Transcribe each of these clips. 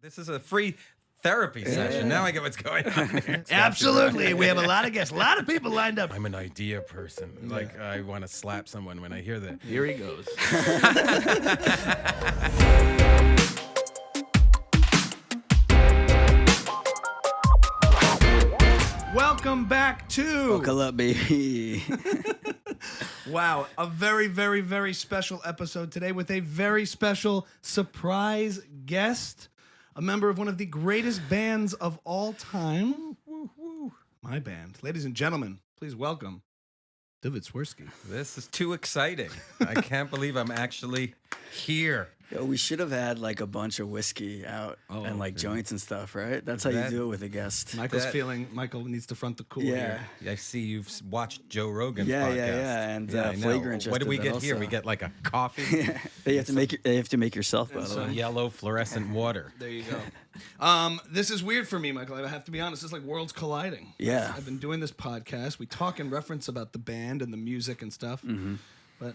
This is a free therapy session. Now I get what's going on here. Absolutely. We have a lot of guests, a lot of people lined up. I'm an idea person. Like, I want to slap someone when I hear that. Here he goes. Welcome back to... Buckle up, baby. Wow, a very, very, very special episode today with a very special surprise guest, a member of one of the greatest bands of all time. My band. Ladies and gentlemen, please welcome Duvid Swirsky. This is too exciting. I can't believe I'm actually here. Yo, we should have had like a bunch of whiskey out and like joints and stuff, right? That's how you do it with a guest. Michael needs to front the cool here. I see you've watched Joe Rogan's Yeah, podcast. and I know. Flagrant just What do we did get that here? also. We get like a coffee, They have to make yourself, by the some way. yellow fluorescent water. There you go. This is weird for me, Michael. I have to be honest. It's like worlds colliding. Yeah. I've been doing this podcast. We talk in reference about the band and the music and stuff, but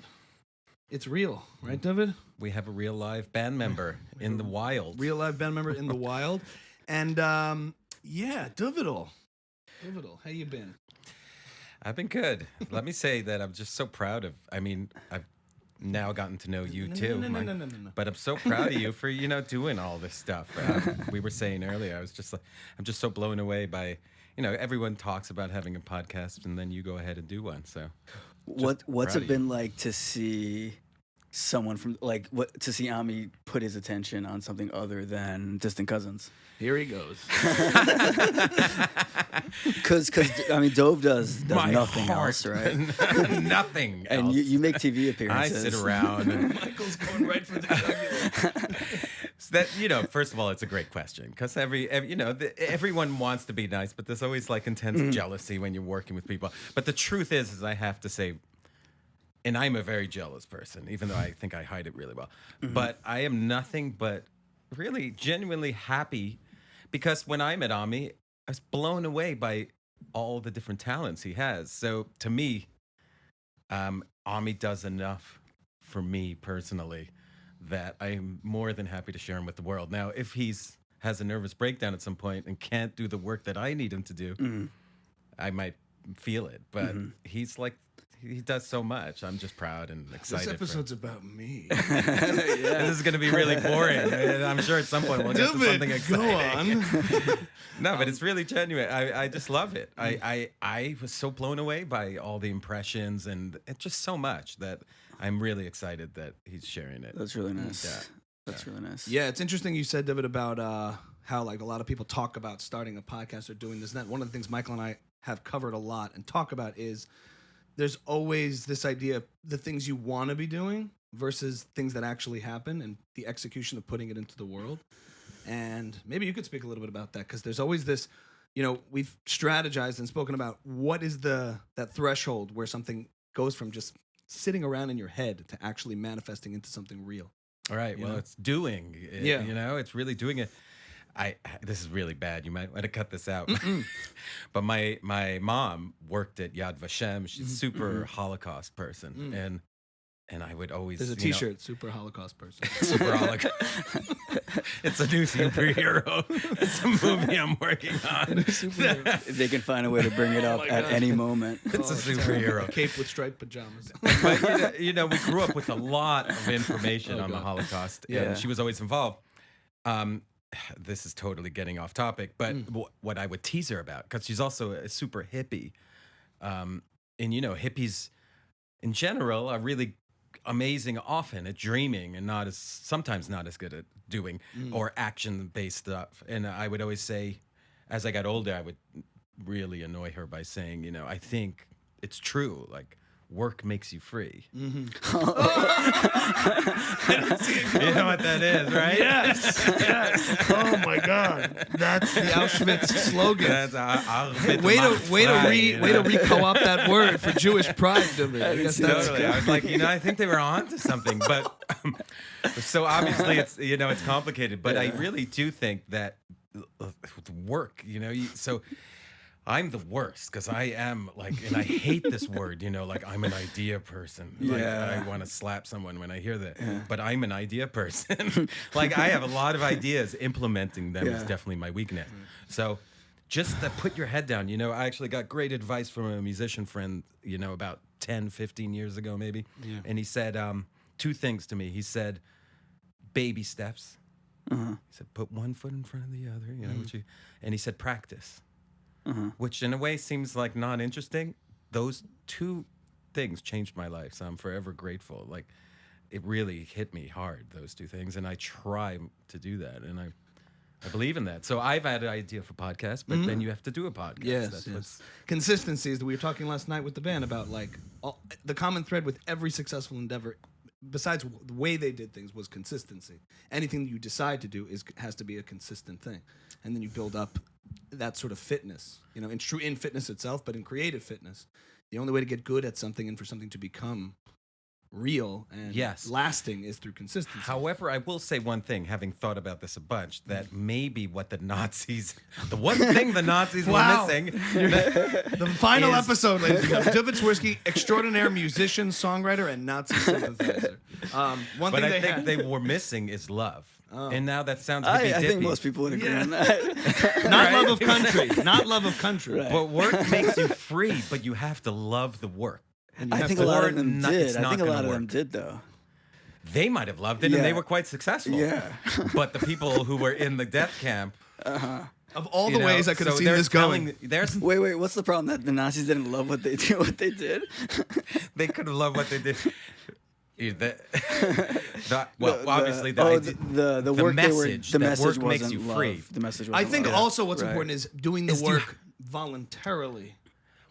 it's real, right, David? We have a real live band member in the wild. Real live band member in the wild. And Duvidal, how you been? I've been good. Let me say that I'm just so proud of. I mean, I've now gotten to know you too. No. But I'm so proud of you for doing all this stuff. We were saying earlier, I'm just so blown away by, everyone talks about having a podcast, and then you go ahead and do one. So, What's it been like to see someone from to see Ami put his attention on something other than Distant Cousins? Here he goes. Because I mean, Dove does My nothing heart. else, right? Nothing else. And you make TV I appearances. sit around. And, Michael's going right for the jugular. so that first of all, it's a great question because everyone wants to be nice, but there's always like intense jealousy when you're working with people. But the truth is I have to say, and I'm a very jealous person, even though I think I hide it really well. But I am nothing but really genuinely happy because when I met Ami, I was blown away by all the different talents he has. So to me, Ami does enough for me personally that I'm more than happy to share him with the world. Now, if has a nervous breakdown at some point and can't do the work that I need him to do, I might feel it. But he does so much. I'm just proud and excited. This episode's about me. This is going to be really boring. And I'm sure at some point we'll get to something exciting. Go on. No, but it's really genuine. I just love it. I was so blown away by all the impressions and it's just so much that I'm really excited that he's sharing it. That's really nice. Yeah. That's really nice. Yeah, it's interesting you said, David, about how like a lot of people talk about starting a podcast or doing this and that. One of the things Michael and I have covered a lot and talk about is there's always this idea of the things you want to be doing versus things that actually happen and the execution of putting it into the world. And maybe you could speak a little bit about that because there's always this, we've strategized and spoken about what is that threshold where something goes from just sitting around in your head to actually manifesting into something real. All right. Well, it's doing it. It's really doing it. This is really bad. You might want to cut this out. But my mom worked at Yad Vashem. She's a super Holocaust person, and I would always. There's a T-shirt, super Holocaust person. Super Holocaust. It's a new superhero. It's a movie I'm working on. They can find a way to bring it up at any moment. It's a superhero. Cape with striped pajamas. But we grew up with a lot of information on the Holocaust, and she was always involved. This is totally getting off topic, but what I would tease her about, because she's also a super hippie, and hippies in general are really amazing often at dreaming and sometimes not as good at doing or action-based stuff. And I would always say, as I got older, I would really annoy her by saying, I think it's true, like, work makes you free. Mm-hmm. You know what that is, right? Yes. Oh my God, that's the Auschwitz slogan. That's way to re-co-op that word for Jewish pride, David. I guess that's Totally. I was like, I think they were onto something, but so obviously it's complicated. But I really do think that work, so I'm the worst because I am like, and I hate this word, like I'm an idea person. Like, Yeah. I want to slap someone when I hear that, but I'm an idea person. Like I have a lot of ideas. Implementing them is definitely my weakness. So just to put your head down, I actually got great advice from a musician friend, about 10, 15 years ago, maybe. Yeah. And he said 2 things to me. He said, baby steps. He said, put one foot in front of the other, and he said, practice. Which in a way seems like not interesting. Those 2 things changed my life, so I'm forever grateful. Like it really hit me hard, those 2 things, and I try to do that, and I believe in that. So I've had an idea for podcasts, but then you have to do a podcast. Yes, yes. Consistency is that we were talking last night with the band about like the common thread with every successful endeavor, besides the way they did things, was consistency. Anything that you decide to do has to be a consistent thing, and then you build up that sort of fitness, in fitness itself, but in creative fitness. The only way to get good at something and for something to become real and lasting is through consistency. However, I will say one thing, having thought about this a bunch, that maybe what the one thing the Nazis were missing. The final episode, ladies and gentlemen. Duvid Swirsky, extraordinary musician, songwriter, and Nazi sympathizer. One but thing I think they were missing is love. And now that sounds I hippy-dippy. think most people would agree on that. Not love of country. Not love of country. Right. But work makes you free, but you have to love the work. And you I have think to a lot or of them not- did. it's I not think a gonna lot of work. them did, though. They might have loved it, and they Yeah. were quite successful. Yeah. But the people who were in the death camp, Of all the ways I could have so seen they're this going. There's Wait. What's the problem? That the Nazis didn't love what they did? What they did? they could have loved what they did. Obviously, the work message. the that message work makes wasn't you love. free. The message I wasn't think love. also what's Right. important is doing the Is work voluntarily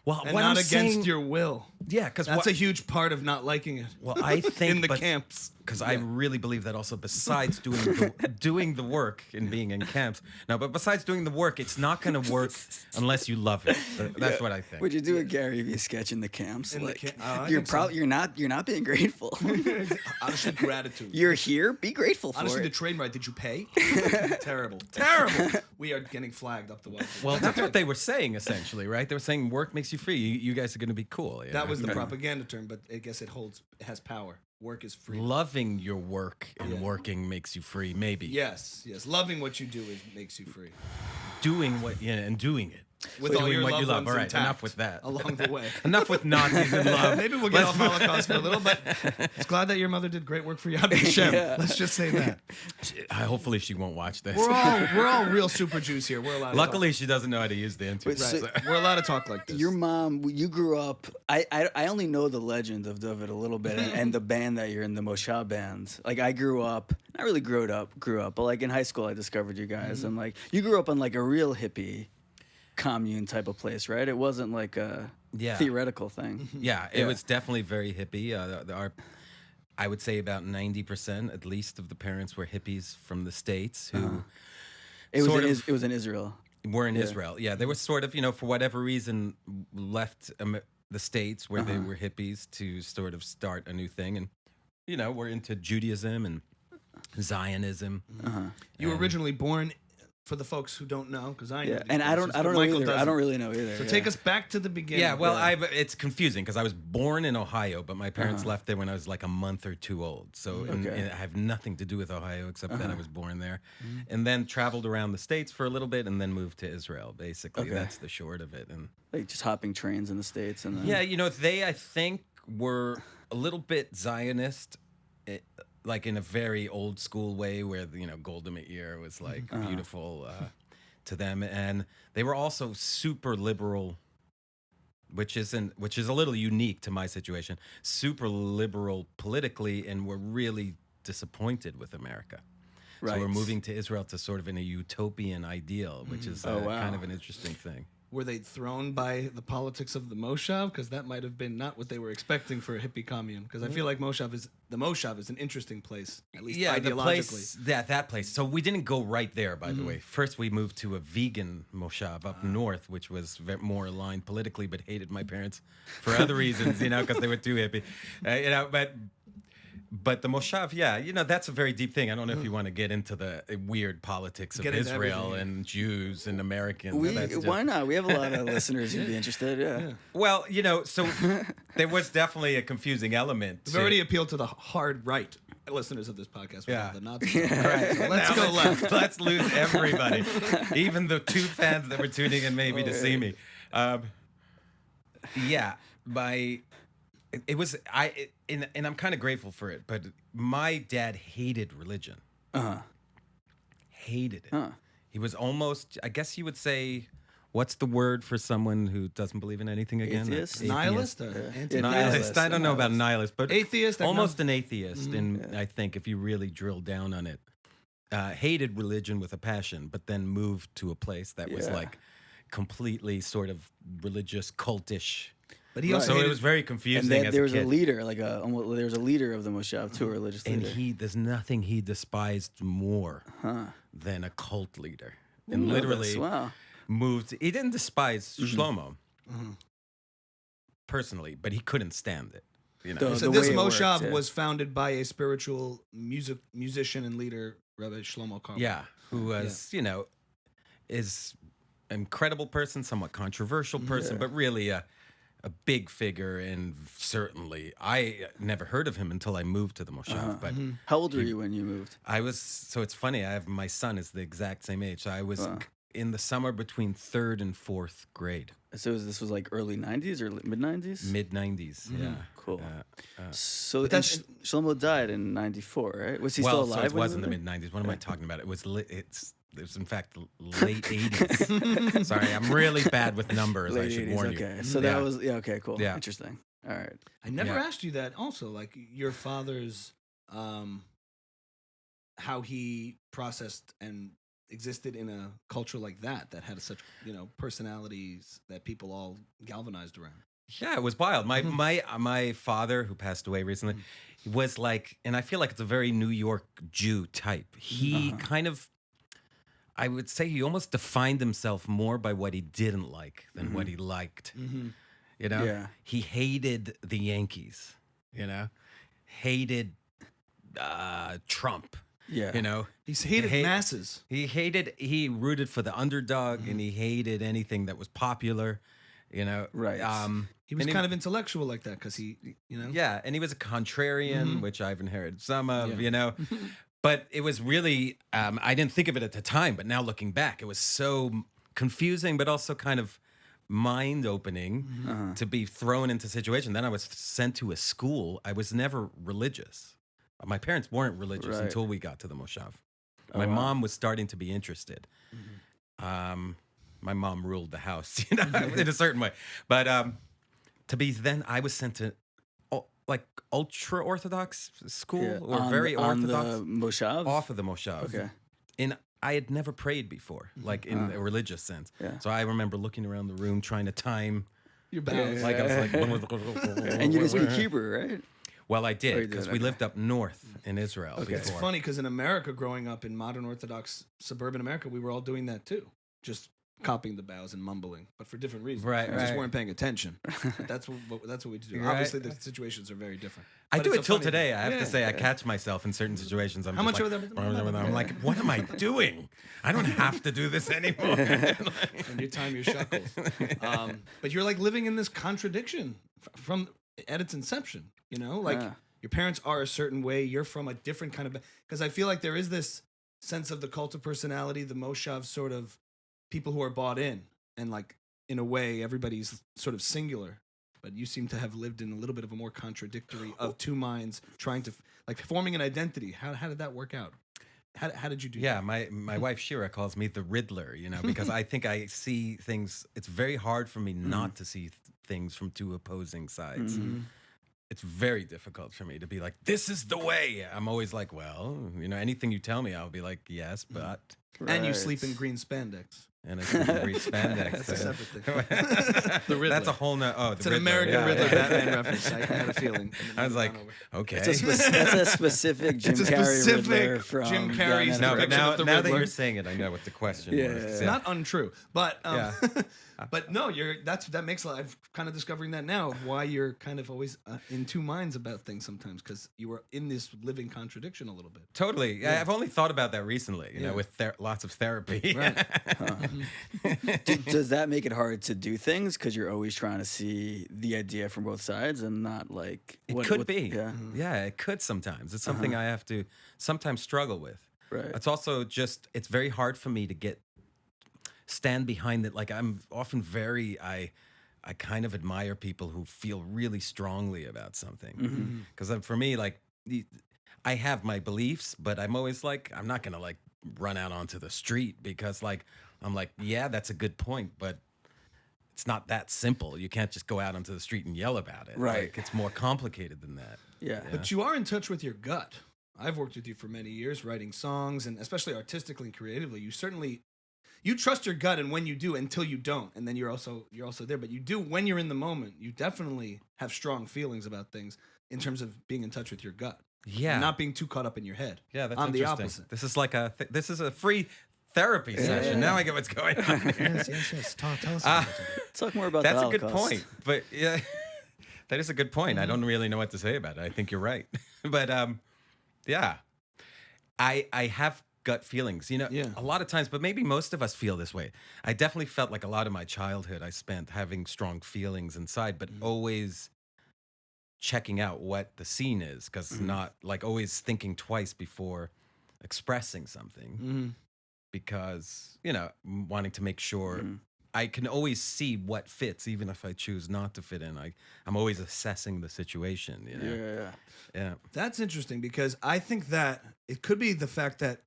Well, and what not I'm against saying, your will. yeah, because That's a huge part of not liking it. well, I think in the camps. because I really believe that also besides doing the work and being in camps. No, but besides doing the work, it's not going to work unless you love it. That's what I think. Would you do a Gary Vee sketch in the camps? In the Like, I you're think so. you're not being grateful. Honestly, gratitude. You're here. Be grateful for Honestly, the it. train ride, did you pay? Terrible. Terrible. We are getting flagged up the wall. Well, that's what they were saying essentially, right? They were saying work makes you free. You guys are going to be cool. That was the propaganda term, but I guess it has power. Work is free. Loving your work and working makes you free. Maybe Yes. Loving what you do makes you free. doing and doing it. With all doing your what loved you love. ones All right, intact enough with that. along the way. Enough with Nazis and love. Maybe we'll get off Holocaust for a little, but it's glad that your mother did great work for Yad Vashem. Let's just say that. Hopefully she won't watch this. We're all real super Jews here. We're allowed. Luckily, she doesn't know how to use the internet. Wait, to talk. We're allowed to talk like this. Your mom, you grew up. I only know the legend of Duvid a little bit, and the band that you're in, the Moshav bands. Like I grew up, not really grew up, but like in high school, I discovered you guys, and like you grew up on like a real hippie commune type of place, right? It wasn't like a theoretical thing. Yeah, it was definitely very hippie. I would say about 90% at least of the parents were hippies from the States who It was sort in, of- it was in Israel. were in Israel. Yeah, they were sort of, for whatever reason, left the States where they were hippies to sort of start a new thing. And, we're into Judaism and Zionism. You were originally born, for the folks who don't know, because I know. Yeah, these and I places, don't but know Michael either. I doesn't. don't really know either. So take us back to the beginning. Yeah, well, it's confusing because I was born in Ohio, but my parents left there when I was like a month or 2 old. So and I have nothing to do with Ohio except that I was born there. And then traveled around the States for a little bit and then moved to Israel, basically. Okay. That's the short of it. And like just hopping trains in the States and then yeah, they, I think, were a little bit Zionist, like in a very old school way where, Golda Meir was like beautiful to them. And they were also super liberal, which is a little unique to my situation, super liberal politically, and were really disappointed with America. Right. So we're moving to Israel to sort of in a utopian ideal, which is kind of an interesting thing. Were they thrown by the politics of the Moshav? Because that might have been not what they were expecting for a hippie commune. Because I feel like the Moshav is an interesting place, at least Yeah, the ideologically. place, that place. So we didn't go right there, by the way. First, we moved to a vegan Moshav up north, which was more aligned politically, but hated my parents for other reasons, because they were too hippie. But But the Moshav, yeah, that's a very deep thing. I don't know if you want to get into the weird politics of Get into Israel everything, and Jews and Americans. Why not? We have a lot of listeners who'd be interested. Yeah. Well, so there was definitely a confusing element. We've already appealed to the hard right listeners of this podcast. Yeah. The Nazis. Right. So let's go left. Let's lose everybody, even the 2 fans that were tuning in maybe to see me. It was and I'm kind of grateful for it, but my dad hated religion. Hated it. He was almost, I guess you would say, what's the word for someone who doesn't believe in anything again? Atheist? Nihilist? Nihilist. I don't know about nihilist, but Atheist, almost an atheist. And I think if you really drill down on it, hated religion with a passion, but then moved to a place that was like completely sort of religious, cultish. But he also So it was very confusing. And as there a was kid. a leader, there was a leader of the Moshav, too, a religious And leader. there's nothing he despised more than a cult leader. And literally moved. He didn't despise Shlomo personally, but he couldn't stand it. So this Moshav was founded by a spiritual musician and leader, Rabbi Shlomo Carlin. Yeah, who was, is an incredible person, somewhat controversial person, but really a big figure. And certainly, I never heard of him until I moved to the Moshav. But How old were you when you moved? I was, so it's funny, my son is the exact same age. So I was in the summer between 3rd and 4th grade. So this was like early 90s or mid 90s? Mid 90s, yeah. Cool. So Shlomo died in 94, right? Was he still alive? So it wasn't the mid 90s. What am I talking about? It was it was in fact late 80s. Sorry, I'm really bad with numbers. Late I should 80s, warn okay. you. So that was okay, cool. Yeah. Interesting. All right. I never asked you that also, like your father's how he processed and existed in a culture like that had such personalities that people all galvanized around. Yeah, it was wild. My father, who passed away recently, was like, and I feel like it's a very New York Jew type. He kind of, I would say, he almost defined himself more by what he didn't like than what he liked. He hated the Yankees. Hated Trump. Yeah. He hated masses. He rooted for the underdog, and he hated anything that was popular. Right. He was kind of intellectual like that because he. Yeah, and he was a contrarian, which I've inherited some of. But it was really, I didn't think of it at the time, but now looking back, it was so confusing, but also kind of mind-opening to be thrown into a situation. Then I was sent to a school. I was never religious. My parents weren't religious until we got to the Moshav. My mom was starting to be interested. My mom ruled the house, in a certain way. But I was sent to like ultra orthodox school or very orthodox on the Moshav? Off of the Moshav. Okay. And I had never prayed before, like in a religious sense. Yeah. So I remember looking around the room trying to time. Your bows. Like I was like, And you didn't speak Hebrew, right? Well, I Oh, you did did, because we okay. lived up north in Israel. Okay. It's before. funny because in America, growing up in modern Orthodox suburban America, we were all doing that too, just copying the bows and mumbling, but for different reasons. Right, We just right. weren't paying attention. But that's what we do. Right. Obviously, the situations are very different. I But do it's it a till funny today. thing. I have to say, I catch myself in certain situations. I'm How just much like, of that- I'm like, what am I doing? I don't have to do this anymore. And you time your shuckles. But you're like living in this contradiction from at its inception. Yeah. Your parents are a certain way. You're from a different kind of. Because I feel like there is this sense of the cult of personality, the Moshav sort of people who are bought in, and like in a way everybody's sort of singular. But you seem to have lived in a little bit of a more contradictory of two minds, trying to like forming an identity. How did that work out? How did you do that? Yeah, my wife Shira calls me the Riddler, because I think I see things. It's very hard for me not to see things from two opposing sides. It's very difficult for me to be like, this is the way. I'm always like, well, anything you tell me, I'll be like, yes, but. And you sleep in green spandex. and I couldn't read spandex. That's a so- separate thing. The Riddler. That's a whole It's an Riddler, American yeah, Riddler yeah. Batman reference. I had a feeling. And then I was moved like, on over. okay. That's a specific Jim It's a Carrey specific Riddler from Jim Carrey's Batman no, but depiction now, of the now that Riddler. you're saying it, I know what the question Yeah, was. yeah, It's yeah. not untrue, but Yeah. but no, that makes a lot. I'm kind of discovering that now of why you're kind of always in two minds about things sometimes because you were in this living contradiction a little bit. Totally. Yeah. I've only thought about that recently, you Yeah. know, with lots of therapy. Right. Does that make it hard to do things because you're always trying to see the idea from both sides and not like It could be. Yeah, Yeah, it could sometimes. It's something I have to sometimes struggle with. right. It's also it's very hard for me to stand behind it. Like I'm often I kind of admire people who feel really strongly about something. Because for me, like I have my beliefs, but I'm always like, I'm not going to like run out onto the street because like, I'm like, yeah, that's a good point, but it's not that simple. You can't just go out onto the street and yell about it. Right. Like, it's more complicated than that. Yeah. But you are in touch with your gut. I've worked with you for many years, writing songs, and especially artistically and creatively. You trust your gut, and when you do, until you don't, and then you're also there. But you do when you're in the moment. You definitely have strong feelings about things in terms of being in touch with your gut. Yeah. And not being too caught up in your head. Yeah, that's I'm the interesting. opposite. This is like this is a free therapy session. yeah. Now I get what's going on here. yes. Tell us. Talk more about That's the a good Holocaust. point. But yeah, that is a good point. I don't really know what to say about it. I think you're right. But yeah, I have gut feelings, you know, Yeah. a lot of times, but maybe most of us feel this way. I definitely felt like a lot of my childhood I spent having strong feelings inside, but always checking out what the scene is, because not like always thinking twice before expressing something, because, you know, wanting to make sure I can always see what fits, even if I choose not to fit in. I'm always assessing the situation, you know? Yeah. Yeah. That's interesting because I think that it could be the fact that,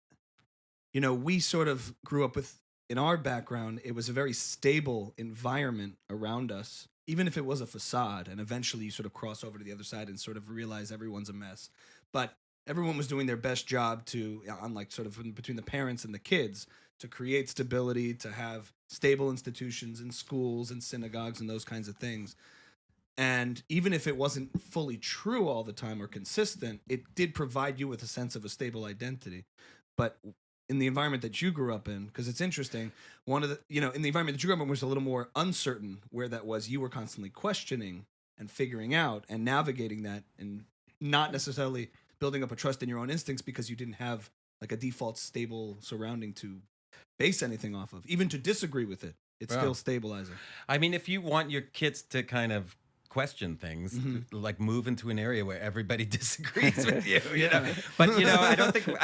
you know, we sort of grew up with, in our background, it was a very stable environment around us, even if it was a facade. And eventually you sort of cross over to the other side and sort of realize everyone's a mess. But everyone was doing their best job to, unlike sort of between the parents and the kids, to create stability, to have stable institutions in schools and synagogues and those kinds of things. And even if it wasn't fully true all the time or consistent, it did provide you with a sense of a stable identity. But in the environment that you grew up in, because it's interesting, one of the, you know, in the environment that you grew up in was a little more uncertain, where that was you were constantly questioning and figuring out and navigating that and not necessarily building up a trust in your own instincts because you didn't have like a default stable surrounding to base anything off of. Even to disagree with it, it's Wow. still stabilizing. I mean, if you want your kids to kind of question things, like move into an area where everybody disagrees with you, you know. But you know, I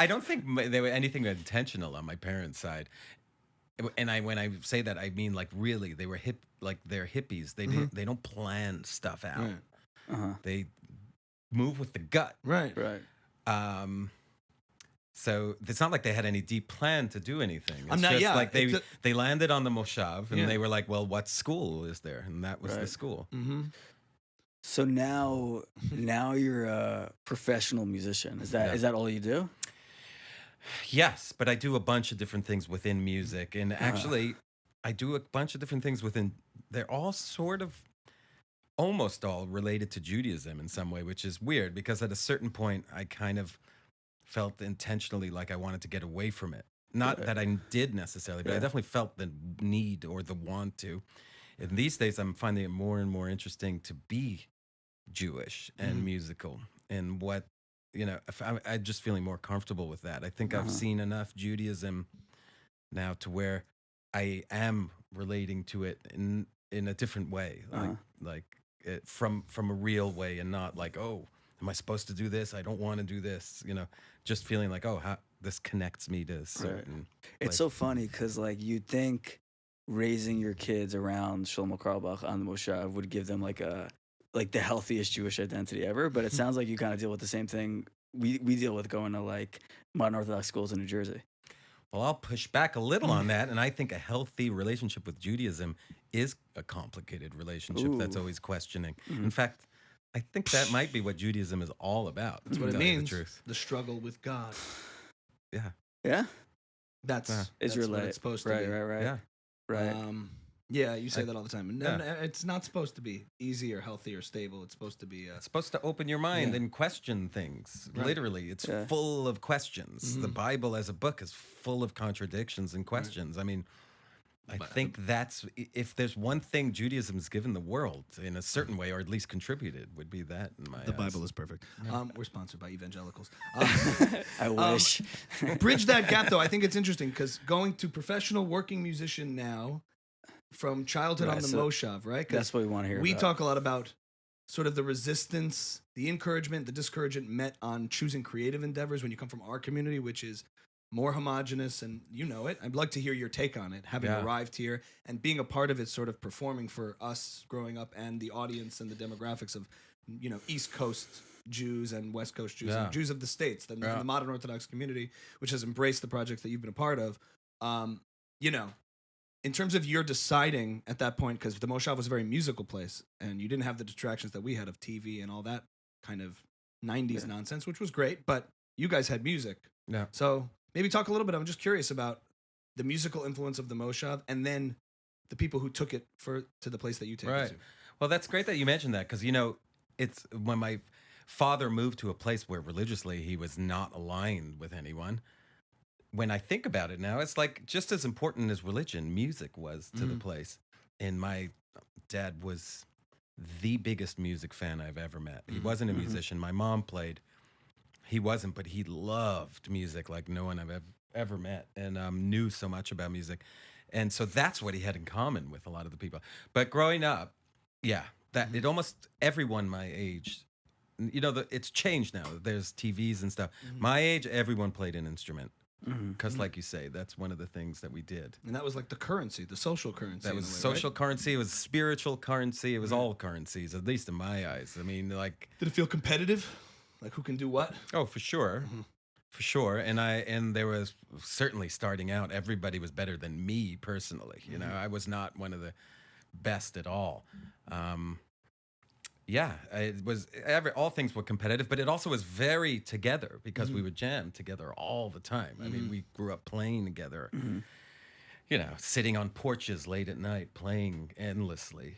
don't think there were anything intentional on my parents' side. And when I say that, I mean like really, they were they're hippies. They don't plan stuff out. Right. They move with the gut. Right. Right. So it's not like they had any deep plan to do anything. It's I'm not- just yeah, like it- they landed on the Moshav and Yeah. they were like, well, what school is there? And that was the Right. school. Mm-hmm. So now you're a professional musician. Is that all you do? Yes, but I do a bunch of different things within music. And actually, I do a bunch of different things within, they're all sort of, almost all related to Judaism in some way, which is weird because at a certain point, I kind of felt intentionally like I wanted to get away from it. Not that I did necessarily, but I definitely felt the need or the want to. And these days, I'm finding it more and more interesting to be Jewish and musical, and what, you know, if I'm just feeling more comfortable with that. I think I've seen enough Judaism now to where I am relating to it in a different way, from a real way, and not like, oh, am I supposed to do this? I don't want to do this. You know, just feeling like, oh, how this connects me to certain. It's so funny because like you'd think raising your kids around Shlomo Carlebach on the Moshav would give them like the healthiest Jewish identity ever, but it sounds like you kind of deal with the same thing we deal with going to like modern Orthodox schools in New Jersey. Well, I'll push back a little on that, and I think a healthy relationship with Judaism is a complicated relationship that's always questioning. In fact, I think that might be what Judaism is all about. That's what it to tell you means. The truth. The struggle with God. Yeah. Yeah, That's what Israelite. it's supposed to Right, be. right. Yeah. Right. Yeah, you say that all the time. And it's not supposed to be easy or healthy or stable. It's supposed to be... It's supposed to open your mind and question things. Right. Literally, it's full of questions. The Bible as a book is full of contradictions and questions. I mean, I think that's... If there's one thing Judaism's given the world in a certain way, or at least contributed, would be that in my eyes. The Bible is perfect. We're sponsored by evangelicals. I wish. Bridge that gap, though. I think it's interesting because going to professional working musician now... From childhood on the Moshav, right? That's what we want to hear. We talk a lot about sort of the resistance, the encouragement, the discouragement met on choosing creative endeavors when you come from our community, which is more homogenous, and you know it. I'd like to hear your take on it, having arrived here and being a part of it, sort of performing for us growing up and the audience and the demographics of, you know, East Coast Jews and West Coast Jews and Jews of the States, the modern Orthodox community, which has embraced the projects that you've been a part of. You know, in terms of your deciding at that point, because the Moshav was a very musical place, and you didn't have the distractions that we had of TV and all that kind of 90s nonsense, which was great, but you guys had music. Yeah. So maybe talk a little bit. I'm just curious about the musical influence of the Moshav and then the people who took it to the place that you take it to. Well, that's great that you mentioned that, because, you know, it's when my father moved to a place where religiously he was not aligned with anyone. When I think about it now, it's like just as important as religion, music was to the place. And my dad was the biggest music fan I've ever met. He wasn't a musician. My mom played. He wasn't, but he loved music like no one I've ever met, and knew so much about music. And so that's what he had in common with a lot of the people. But growing up, that it almost everyone my age, you know, it's changed now. There's TVs and stuff. My age, everyone played an instrument. Because, like you say, that's one of the things that we did. And that was like the currency, the social currency. That was social currency. It was spiritual currency. It was all currencies, at least in my eyes. I mean, like... Did it feel competitive? Like who can do what? Oh, for sure. For sure. And there was certainly starting out, everybody was better than me personally. You know, I was not one of the best at all. It was all things were competitive, but it also was very together because we would jam together all the time. I mean, we grew up playing together, you know, sitting on porches late at night, playing endlessly,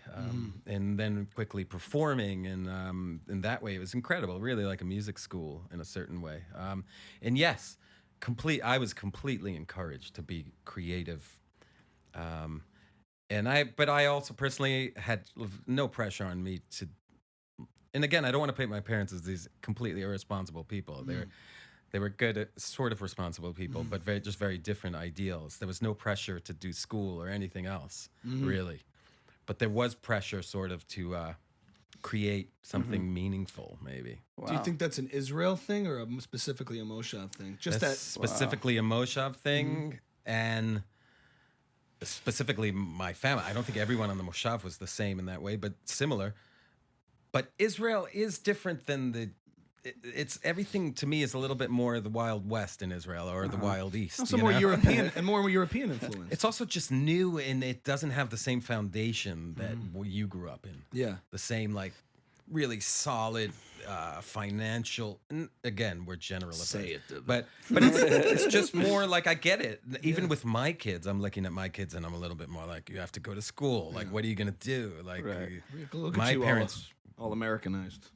and then quickly performing. And in that way, it was incredible, really like a music school in a certain way. And yes, I was completely encouraged to be creative. But I also personally had no pressure on me to. And again, I don't want to paint my parents as these completely irresponsible people. They were good, sort of responsible people, but very different ideals. There was no pressure to do school or anything else, really. But there was pressure sort of to create something meaningful, maybe. Wow. Do you think that's an Israel thing or specifically a Moshav thing? That's specifically a Moshav thing, and specifically my family. I don't think everyone on the Moshav was the same in that way, but similar. But Israel is different than it's everything to me is a little bit more the Wild West in Israel or the Wild East. Also more European and more European influence. It's also just new, and it doesn't have the same foundation that you grew up in. Yeah. The same, like, really solid financial. And again, we're generalizing. But it's just more like I get it. Even with my kids, I'm looking at my kids and I'm a little bit more like, you have to go to school. Like, what are you gonna do? Like, look my parents. All Americanized.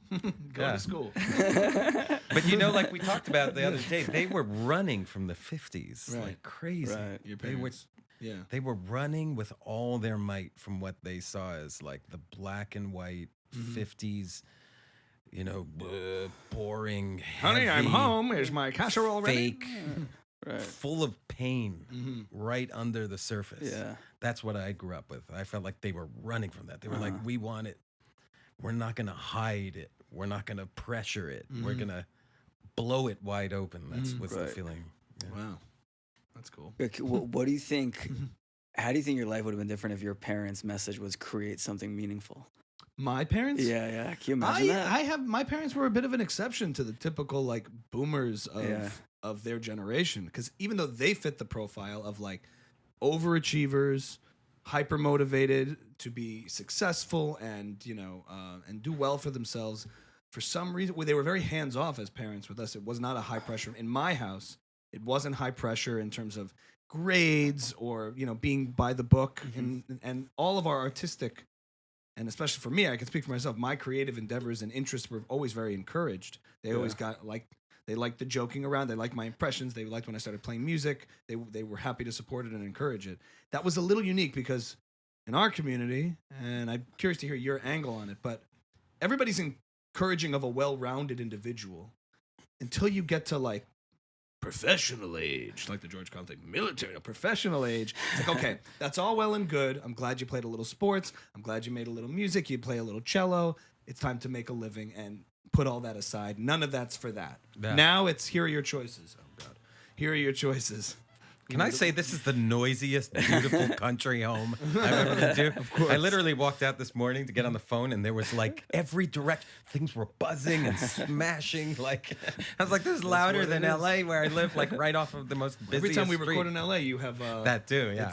Go to school. But you know, like we talked about the other day, they were running from the 50s like crazy. Right. Your parents. They were running with all their might from what they saw as like the black and white 50s, you know, boring, heavy, honey, I'm home. Here's my casserole ready. Fake, full of pain, right under the surface. Yeah. That's what I grew up with. I felt like they were running from that. They were like, we want it. We're not going to hide it. We're not going to pressure it. We're going to blow it wide open. That's what's the feeling. Yeah. Wow. That's cool. What do you think? How do you think your life would have been different if your parents' message was create something meaningful? My parents? Yeah. Can you imagine that? My parents were a bit of an exception to the typical like boomers of their generation, because even though they fit the profile of like overachievers, hyper motivated to be successful and, you know, and do well for themselves, for some reason, they were very hands off as parents with us. It was not a high pressure. In my house, it wasn't high pressure in terms of grades or being by the book, and all of our artistic, and especially for me, I can speak for myself, my creative endeavors and interests were always very encouraged. They always got they liked the joking around, they liked my impressions, they liked when I started playing music, they were happy to support it and encourage it. That was a little unique because in our community, and I'm curious to hear your angle on it, but everybody's encouraging of a well-rounded individual until you get to like professional age, like the George Carlin thing, military, professional age. It's like, okay, that's all well and good. I'm glad you played a little sports. I'm glad you made a little music. You play a little cello. It's time to make a living and put all that aside. None of that's for that. Yeah. Now it's, here are your choices. Oh, God. Here are your choices. Can I say this is the noisiest, beautiful country home I've ever been to? Of course. I literally walked out this morning to get on the phone, and there was like every direction. Things were buzzing and smashing. Like I was like, "This is louder than LA, where I live, like right off of the most busiest Every time we street. record in LA, you have that too. Yeah,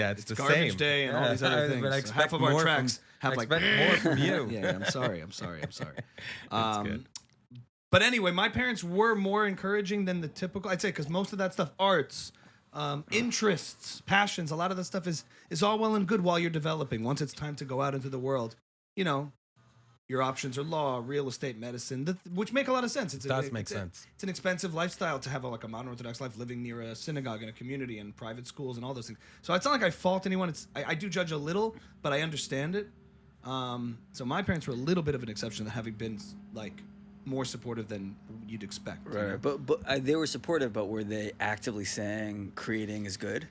it's the garbage same. day and all these other things. But I So half of our tracks have like more from you. Yeah, I'm sorry. That's good. But anyway, my parents were more encouraging than the typical. I'd say because most of that stuff, arts. Interests, passions, a lot of the stuff is all well and good while you're developing. Once it's time to go out into the world, your options are law, real estate, medicine, which make a lot of sense. It does make sense. It's an expensive lifestyle to have a modern Orthodox life, living near a synagogue and a community and private schools and all those things. So it's not like I fault anyone. I do judge a little, but I understand it. So my parents were a little bit of an exception, having been like more supportive than you'd expect. Right, but they were supportive, but were they actively saying creating is good?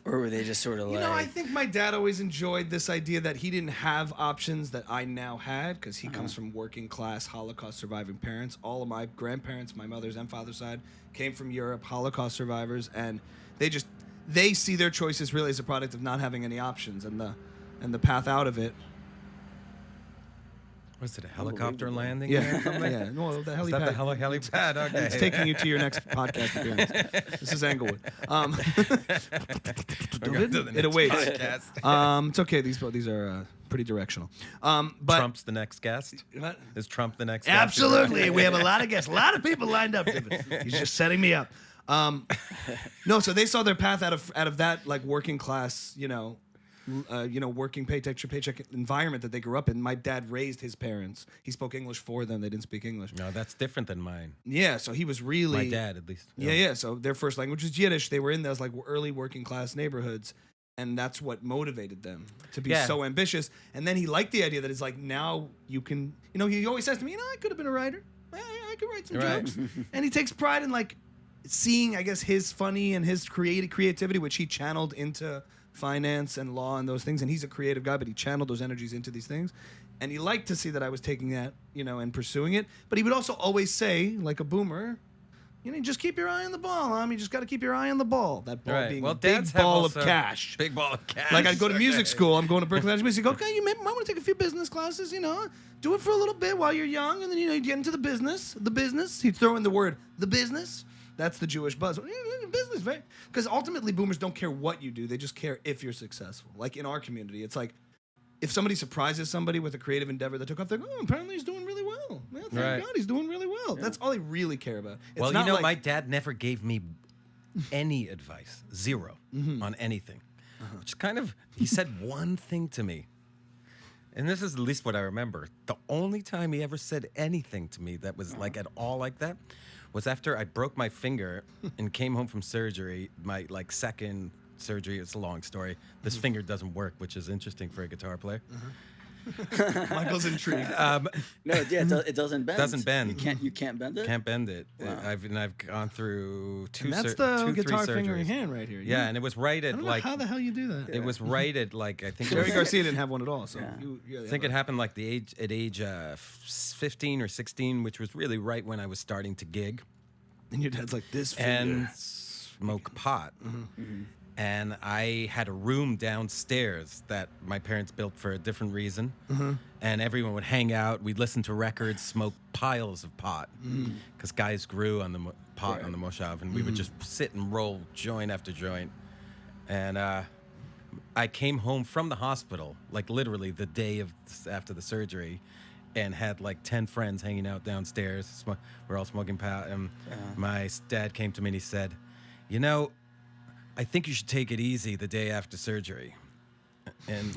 Or were they just sort of I think my dad always enjoyed this idea that he didn't have options that I now had because he comes from working class, Holocaust surviving parents. All of my grandparents, my mother's and father's side, came from Europe, Holocaust survivors, and they see their choices really as a product of not having any options and the path out of it. Was it a helicopter landing? Yeah. Yeah. No, the helipad. Is that the helipad? Okay. It's taking you to your next podcast appearance. This is Englewood. It awaits. It's okay. These are pretty directional. But Trump's the next guest? What? Is Trump the next guest? Absolutely. We have a lot of guests. A lot of people lined up. He's just setting me up. No, so they saw their path out of that like working class, working paycheck to paycheck environment that they grew up in. My dad raised his parents. He spoke English for them. They didn't speak English. No, that's different than mine. Yeah, so he was really... My dad, at least. Yeah. So their first language was Yiddish. They were in those like early working class neighborhoods, and that's what motivated them to be so ambitious. And then he liked the idea that it's like, now you can... he always says to me, I could have been a writer. I could write some jokes. And he takes pride in like seeing, I guess, his funny and his creativity, which he channeled into finance and law and those things. And he's a creative guy, but he channeled those energies into these things. And he liked to see that I was taking that, and pursuing it. But he would also always say, like a boomer, just keep your eye on the ball, You just got to keep your eye on the ball. That ball being a big ball of cash. Big ball of cash. Like I'd go to music school. I'm going to Berkeley Music. Okay, you might want to take a few business classes, Do it for a little bit while you're young. And then, you get into the business. He'd throw in the word, the business. That's the Jewish buzz. Business, right? Because ultimately, boomers don't care what you do. They just care if you're successful. Like in our community, it's like if somebody surprises somebody with a creative endeavor that took off, they're like, apparently he's doing really well. Man, thank God he's doing really well. Yeah. That's all they really care about. It's my dad never gave me any advice, zero, on anything. Which kind of, he said one thing to me. And this is at least what I remember. The only time he ever said anything to me that was like at all like that was after I broke my finger and came home from surgery, my like second surgery. It's a long story. This finger doesn't work, which is interesting for a guitar player. Michael's intrigued. It doesn't bend. Doesn't bend. You can't bend it. Can't bend it. Wow. I've gone through two. That's the guitar three finger surgeries. in hand right here. Yeah, and it was right at I don't know like how the hell you do that. It was right at like I think Jerry Garcia didn't have one at all. So I think it happened like at age 15 or 16, which was really right when I was starting to gig. And your dad's like, this finger. And smoke pot. And I had a room downstairs that my parents built for a different reason. And everyone would hang out. We'd listen to records, smoke piles of pot. Because guys grew on the pot on the Moshav. And we would just sit and roll joint after joint. And I came home from the hospital, like literally the day after the surgery, and had like 10 friends hanging out downstairs. We're all smoking pot. And my dad came to me and he said, I think you should take it easy the day after surgery. And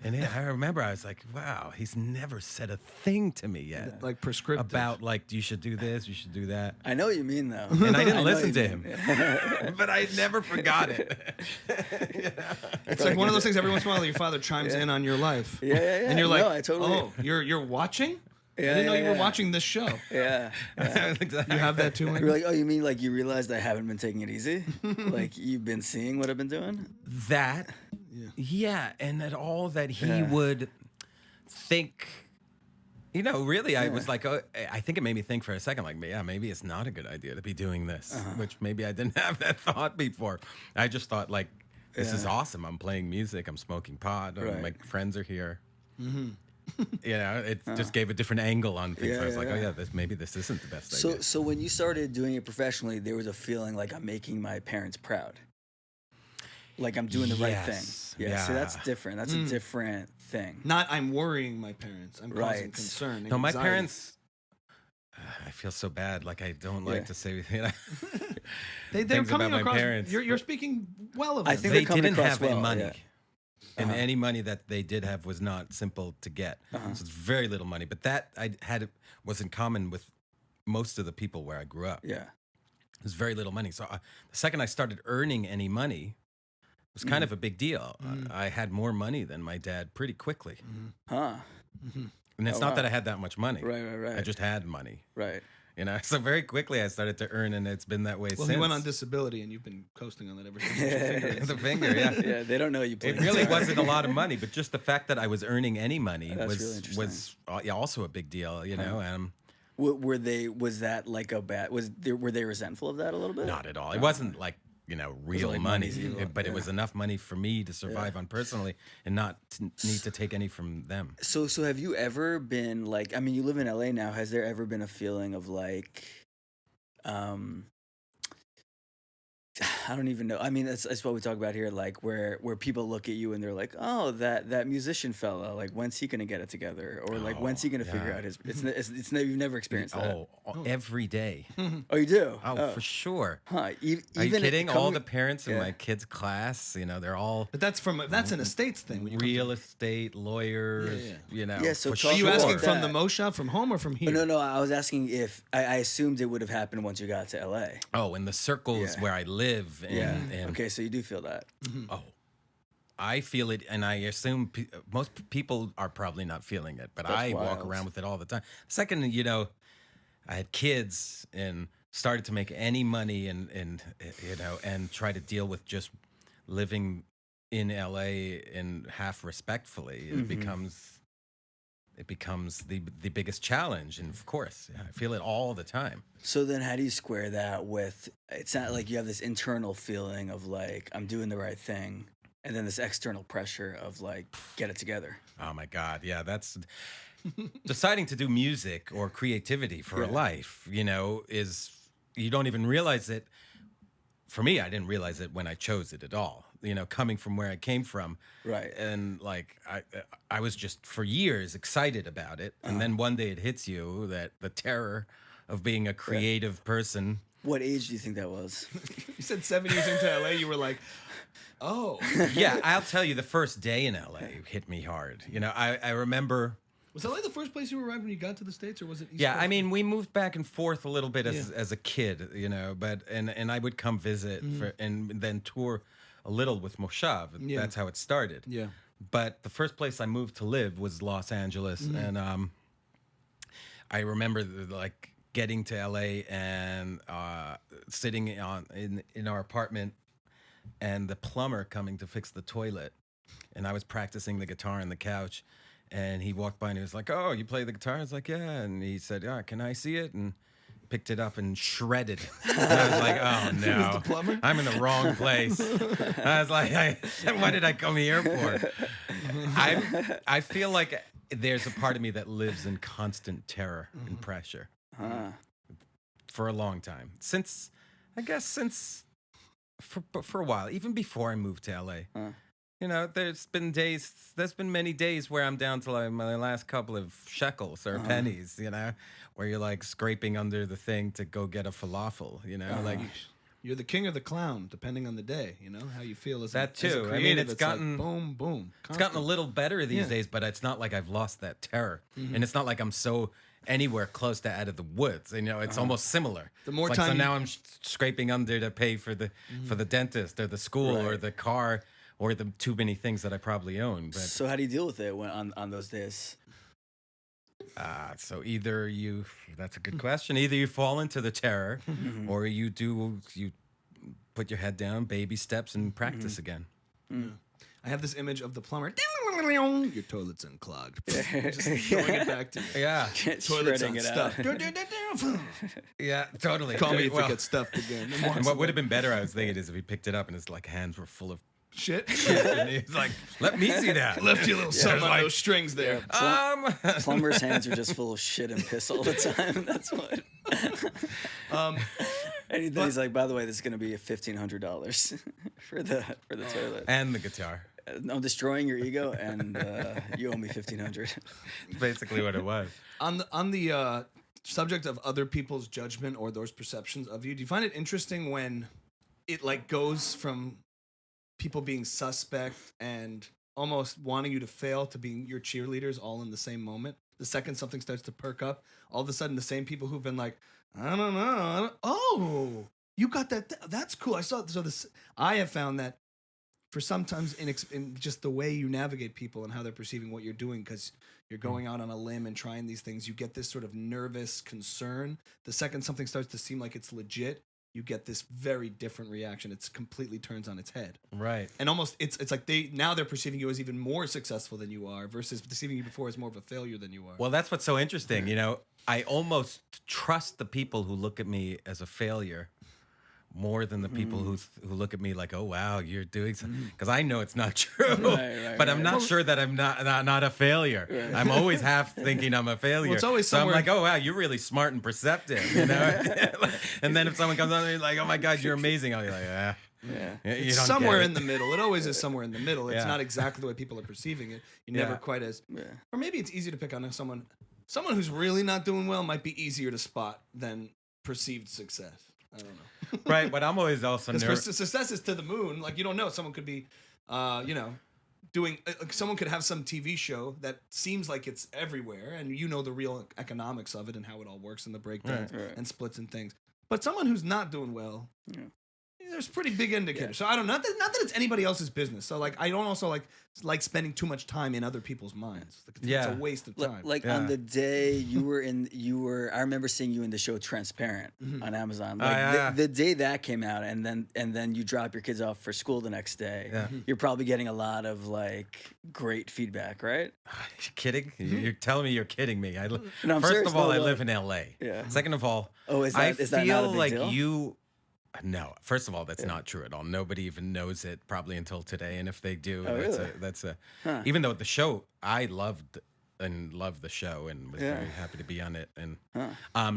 and I remember I was like, wow, he's never said a thing to me yet. Like prescriptive. About like, you should do this, you should do that. I know what you mean, though. And I didn't know listen what to you him. mean. But I never forgot it. It's like one of those things every once in a while your father chimes in on your life. Yeah. And you're like, No, I totally. oh, you're watching? I Yeah, didn't know yeah, you were yeah. watching this show. Yeah. You have that too, Mike? You're like, oh, you mean like you realized I haven't been taking it easy? Like you've been seeing what I've been doing? That, yeah, and that all that he would think, really, I was like, I think it made me think for a second, like, yeah, maybe it's not a good idea to be doing this, which maybe I didn't have that thought before. I just thought, like, this is awesome. I'm playing music, I'm smoking pot, my friends are here. It just gave a different angle on things. I was like, oh yeah, maybe this isn't the best idea. So when you started doing it professionally, there was a feeling like I'm making my parents proud. Like I'm doing the right thing. Yeah. So that's different. That's a different thing. Not I'm worrying my parents. I'm causing Right. concern. No, my anxiety. parents. I feel so bad. Like I don't like to say. They're things coming about my across. Parents. You're speaking well of them. I think They they're coming didn't across have any well, money. yeah. And any money that they did have was not simple to get. So it's very little money. But that was in common with most of the people where I grew up. Yeah. It was very little money. So the second I started earning any money, it was kind of a big deal. I had more money than my dad pretty quickly. Huh. And it's not that I had that much money. Right. I just had money. Right. So very quickly I started to earn, and it's been that way Well, since. he went on disability, and you've been coasting on that ever since. The finger, yeah. Yeah, they don't know you play It really guitar. wasn't a lot of money, but just the fact that I was earning any money That's really was also a big deal, Were they? Was that like a bad? Were they resentful of that a little bit? Not at all. It wasn't like real like money, money, but it was enough money for me to survive on personally, and not need to take any from them. So have you ever been like? I mean, you live in LA now. Has there ever been a feeling of like, I don't even know. I mean, that's what we talk about here, like where people look at you and they're like, oh, that musician fella, like when's he gonna get it together, or like when's he gonna figure out his? It's you've never experienced that. Every day. Oh, you do? Oh, for sure. Huh? Are you kidding? All the parents in my kids' class, they're all But that's an estates thing. When you real estate lawyers. Yeah, so for talk Are you Sure. asking About from the that. Moshav, from home, or from here? No. I was asking if I assumed it would have happened once you got to LA. Oh, in the circles where I live. And, Okay, so you do feel that. Oh, I feel it, and I assume most people are probably not feeling it, but That's I walk wild. around with it all the time. Second, I had kids and started to make any money, and try to deal with just living in LA and half respectfully. It becomes the biggest challenge, and of course, I feel it all the time. So then how do you square that with, it's not like you have this internal feeling of like, I'm doing the right thing, and then this external pressure of like, get it together. Oh my God, yeah, that's deciding to do music or creativity for a life, is, you don't even realize it. For me, I didn't realize it when I chose it at all. Coming from where I came from, Right. And like I was just for years excited about it, and then one day it hits you that the terror of being a creative person. What age do you think that was? You said 7 years into LA, you were like, oh. Yeah, I'll tell you, the first day in LA hit me hard. I remember. Was LA the first place you arrived when you got to the States, or was it East Yeah, Coast? I mean, we moved back and forth a little bit as a kid, but and I would come visit and then tour a little with Moshav. Yeah. That's how it started. Yeah. But the first place I moved to live was Los Angeles, and I remember like getting to LA and sitting in our apartment, and the plumber coming to fix the toilet, and I was practicing the guitar on the couch. And he walked by and he was like, "Oh, you play the guitar?" I was like, "Yeah." And he said, "Yeah, can I see it?" And picked it up and shredded it. And I was like, "Oh no, the plumber? I'm in the wrong place." I was like, "What did I come here for?" I feel like there's a part of me that lives in constant terror and pressure for a long time. Since for a while, even before I moved to LA. There's been many days where I'm down to like my last couple of shekels or pennies, where you're like scraping under the thing to go get a falafel, like You're the king or the clown, depending on the day. You know how you feel as That as a too. I mean, creative, it's like, gotten boom, boom. It's gotten a little better these Yeah. days, but it's not like I've lost that terror, Mm-hmm. and it's not like I'm so anywhere close to out of the woods. You know, it's almost similar. The more It's time so you- now I'm scraping under to pay for the dentist or the school or Right. the car or the too many things that I probably own. But So how do you deal with it when on those days? so either that's a good question. Either you fall into the terror, or you put your head down, baby steps, and practice again. I have this image of the plumber. Your toilet's unclogged. Just throwing it back to you. Yeah, Toilet's Shredding it unstuffed. out. yeah, totally. Call me if Well, it gets stuffed again. and what would have been better, I was thinking, is if he picked it up and his like hands were full of shit? shit, and he's like, "Let me see that." Left you a little something on like- those strings there. Plumber's hands are just full of shit and piss all the time. That's what. And then he's like, by the way, this is going to be $1,500 for the toilet. and the guitar. I'm destroying your ego, and you owe me $1,500. That's basically what it was. On the subject of other people's judgment or those perceptions of you, do you find it interesting when it like goes from people being suspect and almost wanting you to fail to being your cheerleaders all in the same moment? The second something starts to perk up, all of a sudden the same people who've been like, I don't know, oh, you got that? That's cool. I have found that for sometimes in just the way you navigate people and how they're perceiving what you're doing, because you're going out on a limb and trying these things, you get this sort of nervous concern. The second something starts to seem like it's legit, you get this very different reaction. It completely turns on its head. Right. And almost it's like they're perceiving you as even more successful than you are versus perceiving you before as more of a failure than you are. Well, that's what's so interesting. You know, I almost trust the people who look at me as a failure more than the people who look at me like, oh wow, you're doing something, because I know it's not true. Right, but I'm not sure that I'm not a failure. Right. I'm always half thinking I'm a failure. it's always so I'm somewhere- like, oh wow, you're really smart and perceptive, you know. And then if someone comes on and like, oh my god, you're amazing, I'll be like, Yeah. you It's don't somewhere get it. in the middle. It always is somewhere in the middle. It's Yeah. not exactly the way people are perceiving it. You're never Yeah. quite as, Yeah. or maybe it's easy to pick on someone who's really not doing well might be easier to spot than perceived success. I don't know. Right, but I'm always also Because nervous. success is to the moon. Like, you don't know. Someone could be, doing. Someone could have some TV show that seems like it's everywhere, and you know the real economics of it and how it all works and the breakdowns Right. and splits and things. But someone who's not doing well, Yeah. there's pretty big indicators. So I don't know. Not that it's anybody else's business. So like, I don't also like spending too much time in other people's minds. Like, it's Yeah. a waste of time. Like Yeah. on the day I remember seeing you in the show Transparent on Amazon. Like yeah. the day that came out, and then you drop your kids off for school the next day. Yeah. You're probably getting a lot of like great feedback, right? You kidding? You're telling me you're kidding me. No, I'm First serious. of all, No, I like- live in LA. Yeah. Second of all, Oh, is I that not a feel big like deal? you. No, first of all, that's not true at all. Nobody even knows it probably until today, and if they do, Oh, really? that's a. Huh. Even though the show, I loved the show and was Yeah. very happy to be on it. And Huh.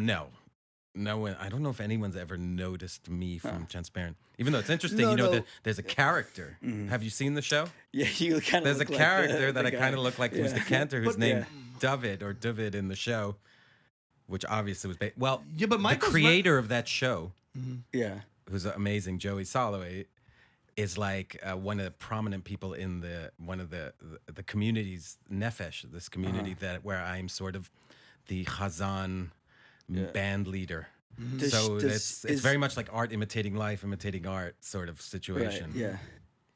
no one. I don't know if anyone's ever noticed me from Transparent. Even though it's interesting, No, you know, no. that there's a character. Have you seen the show? Yeah, you kind of. There's a character that I kind of look like who's the cantor, who's But- named Duvid in the show, which obviously was well. Yeah, but the Michael's creator of that show, Yeah. who's amazing, Joey Soloway, is like one of the prominent people in one of the communities, Nefesh, this community that where I'm sort of the Chazan band leader. Does- So does- it's very much like art imitating life, imitating art sort of Right. situation. Yeah.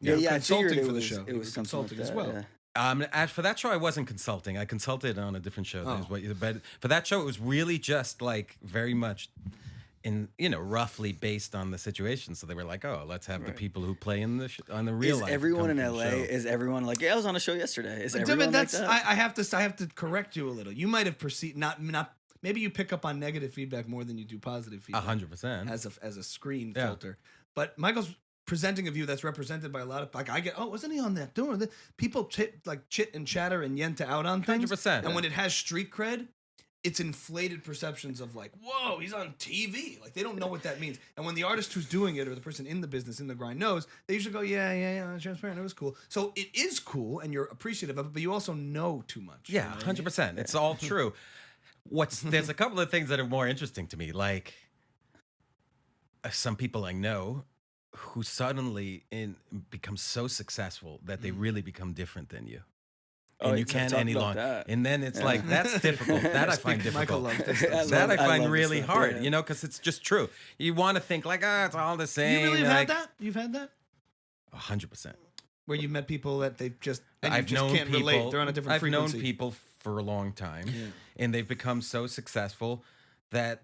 Yeah, I consulting figured for it the was, show. It You was were something consulting like as that, well. yeah. As for that show, I wasn't consulting. I consulted on a different show. Oh. But for that show, it was really just like very much roughly based on the situation. So they were like, "Oh, let's have the people who play in on the real Is life." everyone in come to the LA? show. Is everyone like? Yeah, I was on a show yesterday. Is But everyone David, like that? I have to correct you a little. You might have perceived not maybe you pick up on negative feedback more than you do positive feedback 100%. as a screen Yeah. filter. But Michael's presenting a view that's represented by a lot of like I get. Oh, wasn't he on that doing that? People chit and chatter and yenta out on things. 100%. And when it has street cred, it's inflated perceptions of like, whoa, he's on TV. Like they don't know what that means. And when the artist who's doing it or the person in the business, in the grind knows, they usually go, yeah, Transparent, it was cool. So it is cool and you're appreciative of it, but you also know too much. Yeah, you know what I mean? 100%. It's all true. There's a couple of things that are more interesting to me. Like, some people I know who suddenly become so successful that they really become different than you. Oh, And you let's can't talk any about longer. that. And then it's like, that's difficult. That I find Michael difficult. loves this stuff. That I I find love this really stuff, hard, yeah. because it's just true. You want to think like, it's all the same. You really have like, had that? You've had that? 100%. Where you've met people that they've just, and I've you just known can't people. relate. They're on a different I've frequency. known people for a long time, and they've become so successful that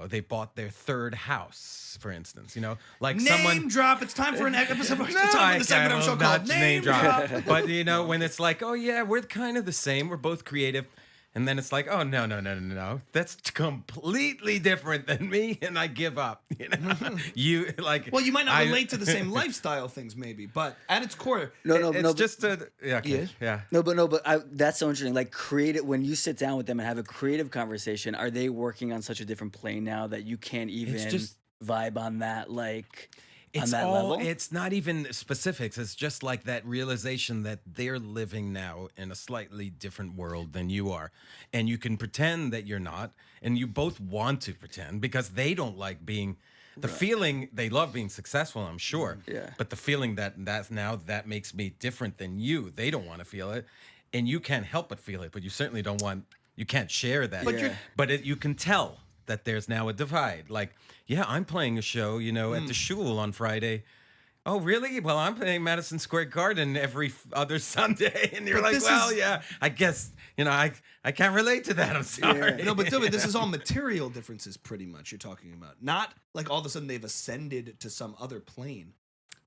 they bought their third house, for instance. Like Name someone. drop. It's time for an episode. It's No, time for the segment of the show will not called Name Drop. But when it's like, oh yeah, we're kind of the same. We're both creative. And then it's like, oh no. That's completely different than me, and I give up. You like. Well, you might not relate to the same lifestyle things, maybe, but at its core, It's just a okay, Yes. yeah. But that's so interesting. Like, when you sit down with them and have a creative conversation, are they working on such a different plane now that you can't even just- vibe on that, like, on It's that all. level? It's not even specifics. It's just like that realization that they're living now in a slightly different world than you are, and you can pretend that you're not, and you both want to pretend because they don't like being. The feeling they love being successful, I'm sure. Yeah. But the feeling that makes me different than you, they don't want to feel it, and you can't help but feel it. But you certainly don't want. You can't share that. But you can tell that there's now a divide. Like, yeah, I'm playing a show, at the shul on Friday. Oh, really? Well, I'm playing Madison Square Garden every other Sunday. And you're But like, this well, is- yeah, I guess, I can't relate to that. I'm sorry. No, but Duvid, this is all material differences, pretty much. You're talking about, not like all of a sudden they've ascended to some other plane.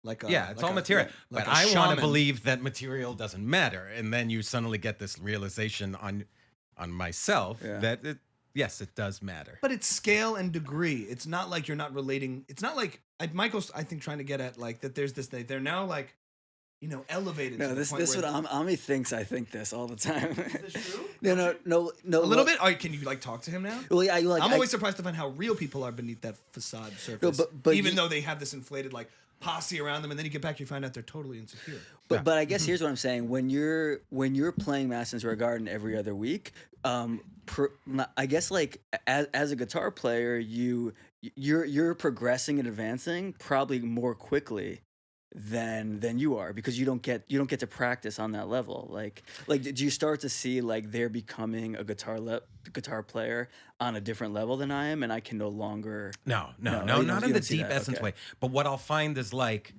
Like Yeah, it's like all material. like But a I want to shaman. believe that material doesn't matter. And then you suddenly get this realization on myself that yes, it does matter. But it's scale and degree. It's not like you're not relating. It's not like Michael's, I think, trying to get at like that. There's this. They're now like, elevated. No, to this the point what where, Ami thinks. I think this all the time. Is this true? No. A little bit. All right, can you like talk to him now? Well, yeah, I'm always surprised to find how real people are beneath that facade surface. but even you- though they have this inflated like posse around them, and then you get back, you find out they're totally insecure. But I guess here's what I'm saying: when you're playing Madison Square Garden every other week, I guess like as a guitar player, you're progressing and advancing probably more quickly than you are, because you don't get to practice on that level. Like do you start to see like they're becoming a guitar player on a different level than I am, and I can no longer. No, you not don't- in you the don't see deep that, essence okay. way. But what I'll find is like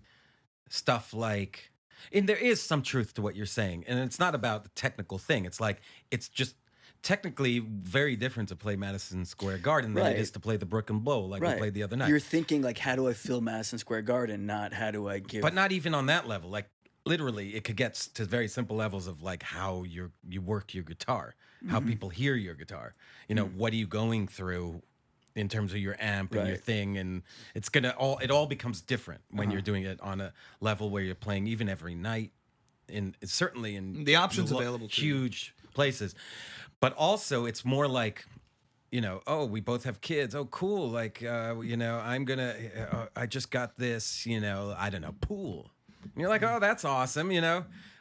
stuff like, and there is some truth to what you're saying, and it's not about the technical thing. It's like it's just technically very different to play Madison Square Garden than Right. it is to play the Brooklyn Bowl like we played the other night. You're thinking like, how do I fill Madison Square Garden? Not how do I give. But not even on that level. Like literally, it could get to very simple levels of like how you work your guitar, how people hear your guitar. What are you going through in terms of your amp and your Right. thing, and it all becomes different when you're doing it on a level where you're playing even every night. Certainly in The options available to you. huge places, but also it's more like. Oh, we both have kids. Oh, cool. Like, I'm gonna. I just got this. I don't know, pool. And you're like, oh, that's awesome.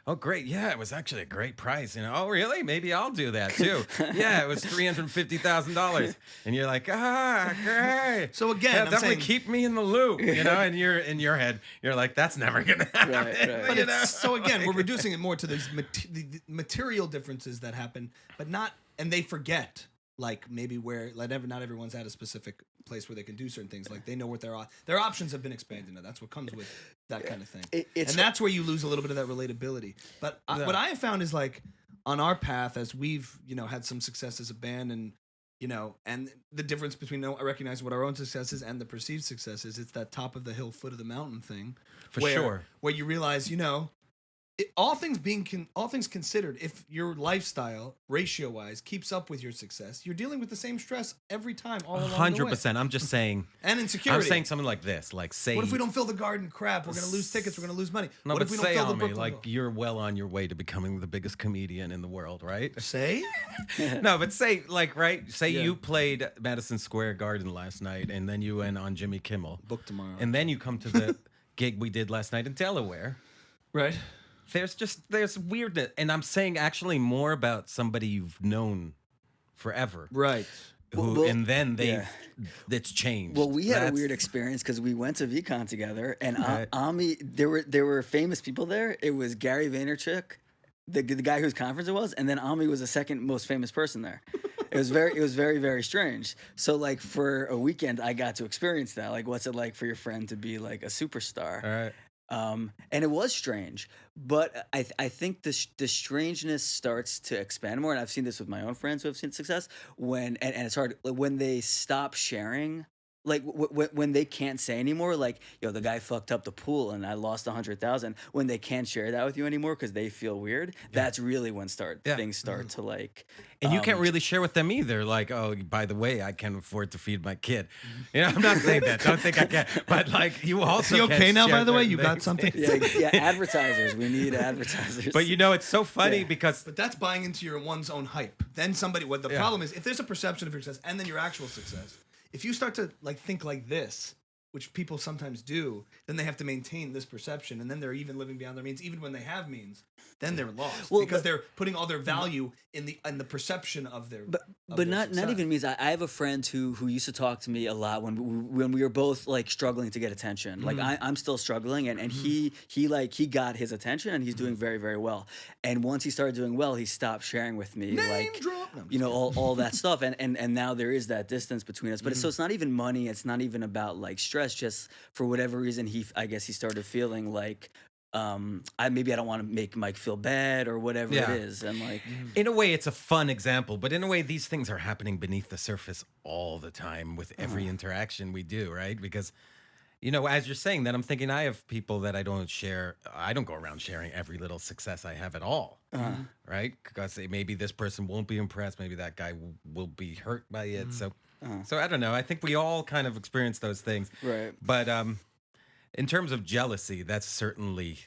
Oh, great. Yeah, it was actually a great price. Oh, really? Maybe I'll do that too. Yeah, it was $350,000. And you're like, great. So again, yeah, I'm definitely saying- keep me in the loop. And you're in your head, you're like, that's never gonna happen. right. But you know? so again, we're reducing it more to these the material differences that happen, but not, and they forget like maybe where like not everyone's at a specific place where they can do certain things. Like they know what their options have been expanded. Now that's what comes with that kind of thing, It's and that's where you lose a little bit of that relatability. But what I have found is like on our path as we've had some success as a band, and and the difference between recognizing what our own success is and the perceived success is, it's that top of the hill, foot of the mountain thing. For sure. Where you realize, all things considered, if your lifestyle ratio-wise keeps up with your success, you're dealing with the same stress every time, all along the way. 100%. I'm just saying. And insecurity. I'm saying something like this. Like, say. What if we don't fill the garden? Crap, we're going to lose tickets. We're going to lose money. No, What but if we don't say fill the on me, Brooklyn like Bowl? you're well on your way to becoming the biggest comedian in the world, right? Say? No, but say like right. Say Yeah. you played Madison Square Garden last night, and then you went on Jimmy Kimmel. Book tomorrow. And then you come to the gig we did last night in Delaware. Right. There's weirdness, and I'm saying actually more about somebody you've known forever, Right. and then it's changed. Well, we had a weird experience because we went to VCon together, and Ami, there were famous people there. It was Gary Vaynerchuk, the guy whose conference it was, and then Ami was the second most famous person there. It was very, very strange. So like for a weekend, I got to experience that. Like, what's it like for your friend to be like a superstar? All right. And it was strange, but I think the strangeness starts to expand more. And I've seen this with my own friends who have seen success and it's hard when they stop sharing. Like when they can't say anymore, like, yo, the guy fucked up the pool and I lost 100,000. When they can't share that with you anymore because they feel weird, that's really when things start to like. And you can't really share with them either. Like, oh, by the way, I can't afford to feed my kid. You know, I'm not saying that. Don't think I can. But like, you also. Is he okay now? By the way, you got something. Yeah, advertisers. We need advertisers. But you know, it's so funny because. But that's buying into one's own hype. Then what the problem is, if there's a perception of your success and then your actual success. If you start to like think like this, which people sometimes do, then they have to maintain this perception, and then they're even living beyond their means, even when they have means. Then they're lost because they're putting all their value in the perception of their. But not even means. I have a friend who used to talk to me a lot when we were both like struggling to get attention. Like I'm still struggling, and he got his attention, and he's doing very, very well. And once he started doing well, he stopped sharing with me all that stuff, and now there is that distance between us. But so it's not even money. It's not even about like stress. Just for whatever reason, I guess he started feeling like. Maybe I don't want to make Mike feel bad or whatever it is. And like, in a way, it's a fun example, but in a way, these things are happening beneath the surface all the time with every interaction we do, right? Because, you know, as you're saying that, I'm thinking I have people that I don't go around sharing every little success I have at all, right? Because maybe this person won't be impressed, maybe that guy will be hurt by it. So I don't know. I think we all kind of experience those things, right? But in terms of jealousy, that's certainly,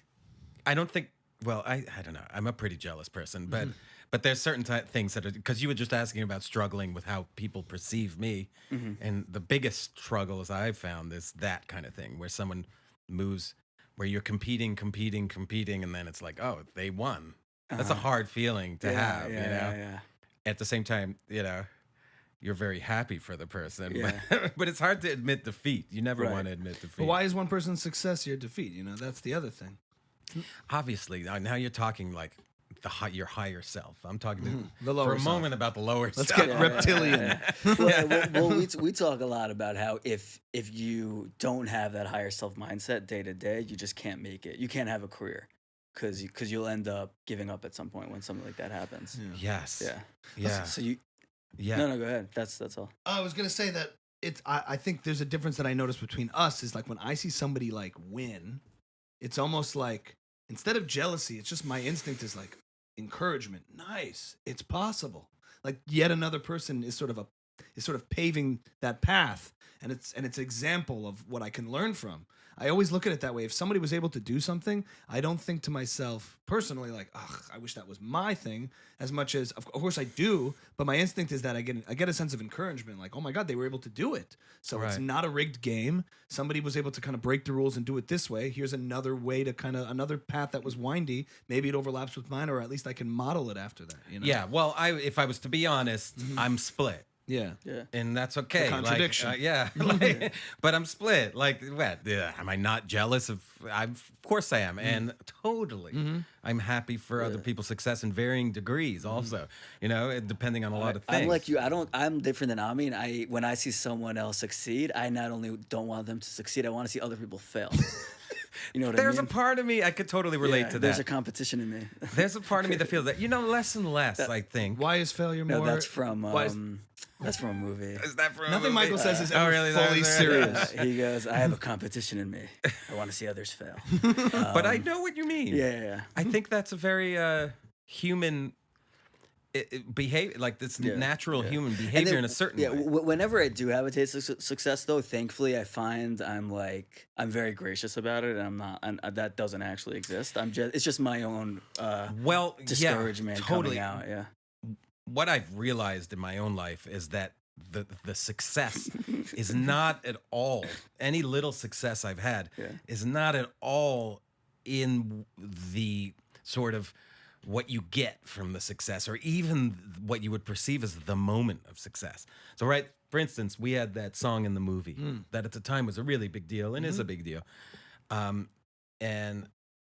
I don't think, well, I don't know. I'm a pretty jealous person, but there's certain things that are, because you were just asking about struggling with how people perceive me. And the biggest struggles I've found is that kind of thing where someone moves, where you're competing, and then it's like, oh, they won. That's a hard feeling to have, you know? Yeah. At the same time, you know, you're very happy for the person, Yeah. but it's hard to admit defeat. You never want to admit defeat. But why is one person's success your defeat? You know, that's the other thing. Obviously, now you're talking like your higher self. I'm talking The lower for a self. moment about the lower Let's self. get reptilian. We talk a lot about how if you don't have that higher self mindset day to day, you just can't make it. You can't have a career because you'll end up giving up at some point when something like that happens. Yes. Yeah. So you. Yeah. No, go ahead. That's all. I was gonna say that I think there's a difference that I noticed between us is like when I see somebody like win, it's almost like instead of jealousy, it's just my instinct is like encouragement. Nice, it's possible. Like yet another person is sort of paving that path, and it's an example of what I can learn from. I always look at it that way. If somebody was able to do something, I don't think to myself personally like, ugh, I wish that was my thing. As much as, of course, I do, but my instinct is that I get a sense of encouragement, like, oh my God, they were able to do it. So it's not a rigged game. Somebody was able to kind of break the rules and do it this way. Here's another way to another path that was windy. Maybe it overlaps with mine, or at least I can model it after that. You know? Yeah. Well, if I was to be honest, I'm split. Yeah. And that's okay. The contradiction. But I'm split. Like, what? Am I not jealous of? Of course I am, and totally, I'm happy for other people's success in varying degrees. Also, you know, depending on a lot of things. I'm like you. I'm different than Ami. And when I see someone else succeed, I not only don't want them to succeed, I want to see other people fail. You know what I mean? There's a part of me I could totally relate to that. There's a competition in me. There's a part of me that feels that, you know, less and less. I think. Why is failure more? No, that's from that's from a movie. Is that from a Nothing movie? Michael says is ever really? fully serious. He goes, I have a competition in me. I want to see others fail. But I know what you mean. Yeah. I think that's a very human behavior, like this natural human behavior in a certain way. Whenever I do have a taste of success, though, thankfully I find I'm very gracious about it, and I'm not. And that doesn't actually exist. It's just my own discouragement coming out. Yeah. What I've realized in my own life is that the success is not at all, any little success I've had is not at all in the sort of what you get from the success, or even what you would perceive as the moment of success. So, right, for instance, we had that song in the movie that at the time was a really big deal and is a big deal. And,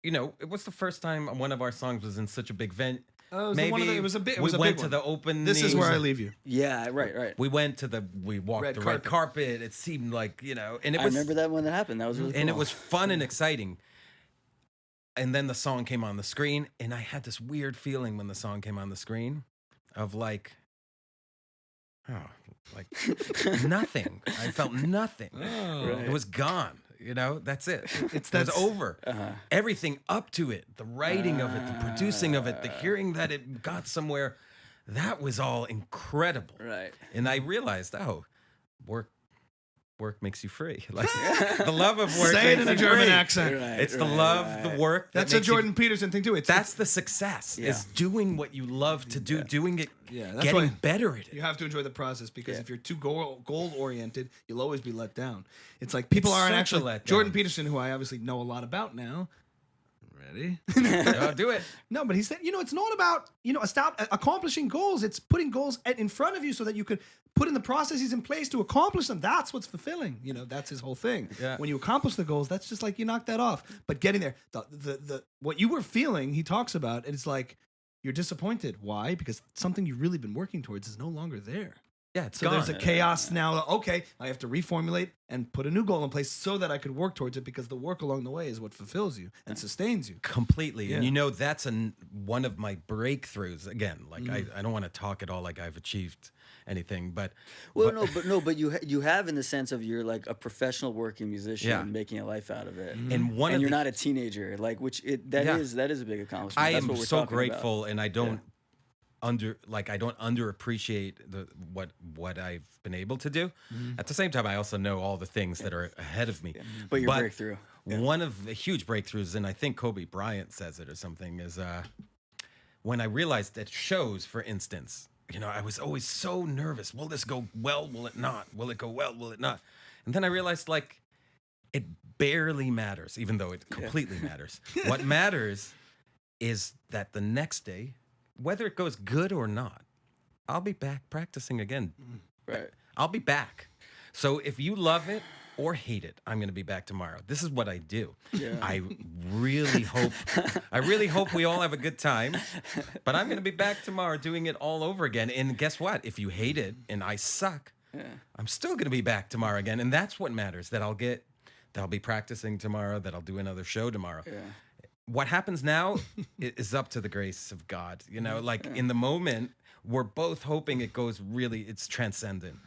you know, it was the first time one of our songs was in such a big venue. Oh, Maybe it was a big we went one. to the opening. This is where I leave you. Yeah, right. We walked Red the red carpet. It seemed like, you know, and it I was, remember that when that happened. That was really cool. and it was fun and exciting. And then the song came on the screen, and I had this weird feeling when the song came on the screen of like, nothing. I felt nothing. Oh. It was gone. You know, that's it. It was that's- over. Everything up to it, the writing of it, the producing of it, the hearing that it got somewhere, that was all incredible. Right. And I realized, work makes you free. Like the love of work. Say it makes in a you German free. accent. Right, It's the love, the work. That's that a makes you- Jordan Peterson thing too. That's the success. Yeah. Is doing what you love to do, doing it, Yeah, that's getting why better at it. you have to enjoy the process, because Yeah. if you're too goal oriented, you'll always be let down. It's like people It's aren't such a actually letdown. Jordan Peterson, who I obviously know a lot about now. Ready? Do it. No, but he said, it's not about, stop accomplishing goals. It's putting goals in front of you so that you could put in the processes in place to accomplish them. That's what's fulfilling. That's his whole thing. Yeah. When you accomplish the goals, that's just like you knock that off. But getting there, the what you were feeling, he talks about, and it's like you're disappointed. Why? Because something you've really been working towards is no longer there. Yeah, it's So gone. there's a chaos now. Okay, I have to reformulate and put a new goal in place so that I could work towards it, because the work along the way is what fulfills you and sustains you. Completely. Yeah. And that's one of my breakthroughs. Again, like I don't want to talk at all like I've achieved anything, but But you have, in the sense of you're like a professional working musician, Yeah. making a life out of it. and one And of you're the, not a teenager, like that Yeah. is a big accomplishment. I That's am what we're so talking grateful, and I don't I don't underappreciate what I've been able to do. At the same time, I also know all the things that are ahead of me. about. But your breakthrough. One of the huge breakthroughs, and I think Kobe Bryant says it or something, is when I realized that shows, for instance, I was always so nervous. Will this go well? Will it not? Will it go well? Will it not? And then I realized, like, it barely matters, even though it completely matters. What matters is that the next day, whether it goes good or not, I'll be back practicing again. Right. I'll be back. So if you love it or hate it, I'm going to be back tomorrow. This is what I do. Yeah. I really hope we all have a good time, but I'm going to be back tomorrow doing it all over again. And guess what? If you hate it and I suck, I'm still going to be back tomorrow again. And that's what matters, that I'll be practicing tomorrow, that I'll do another show tomorrow. Yeah. What happens now is up to the grace of God. Like in the moment, we're both hoping it's transcendent.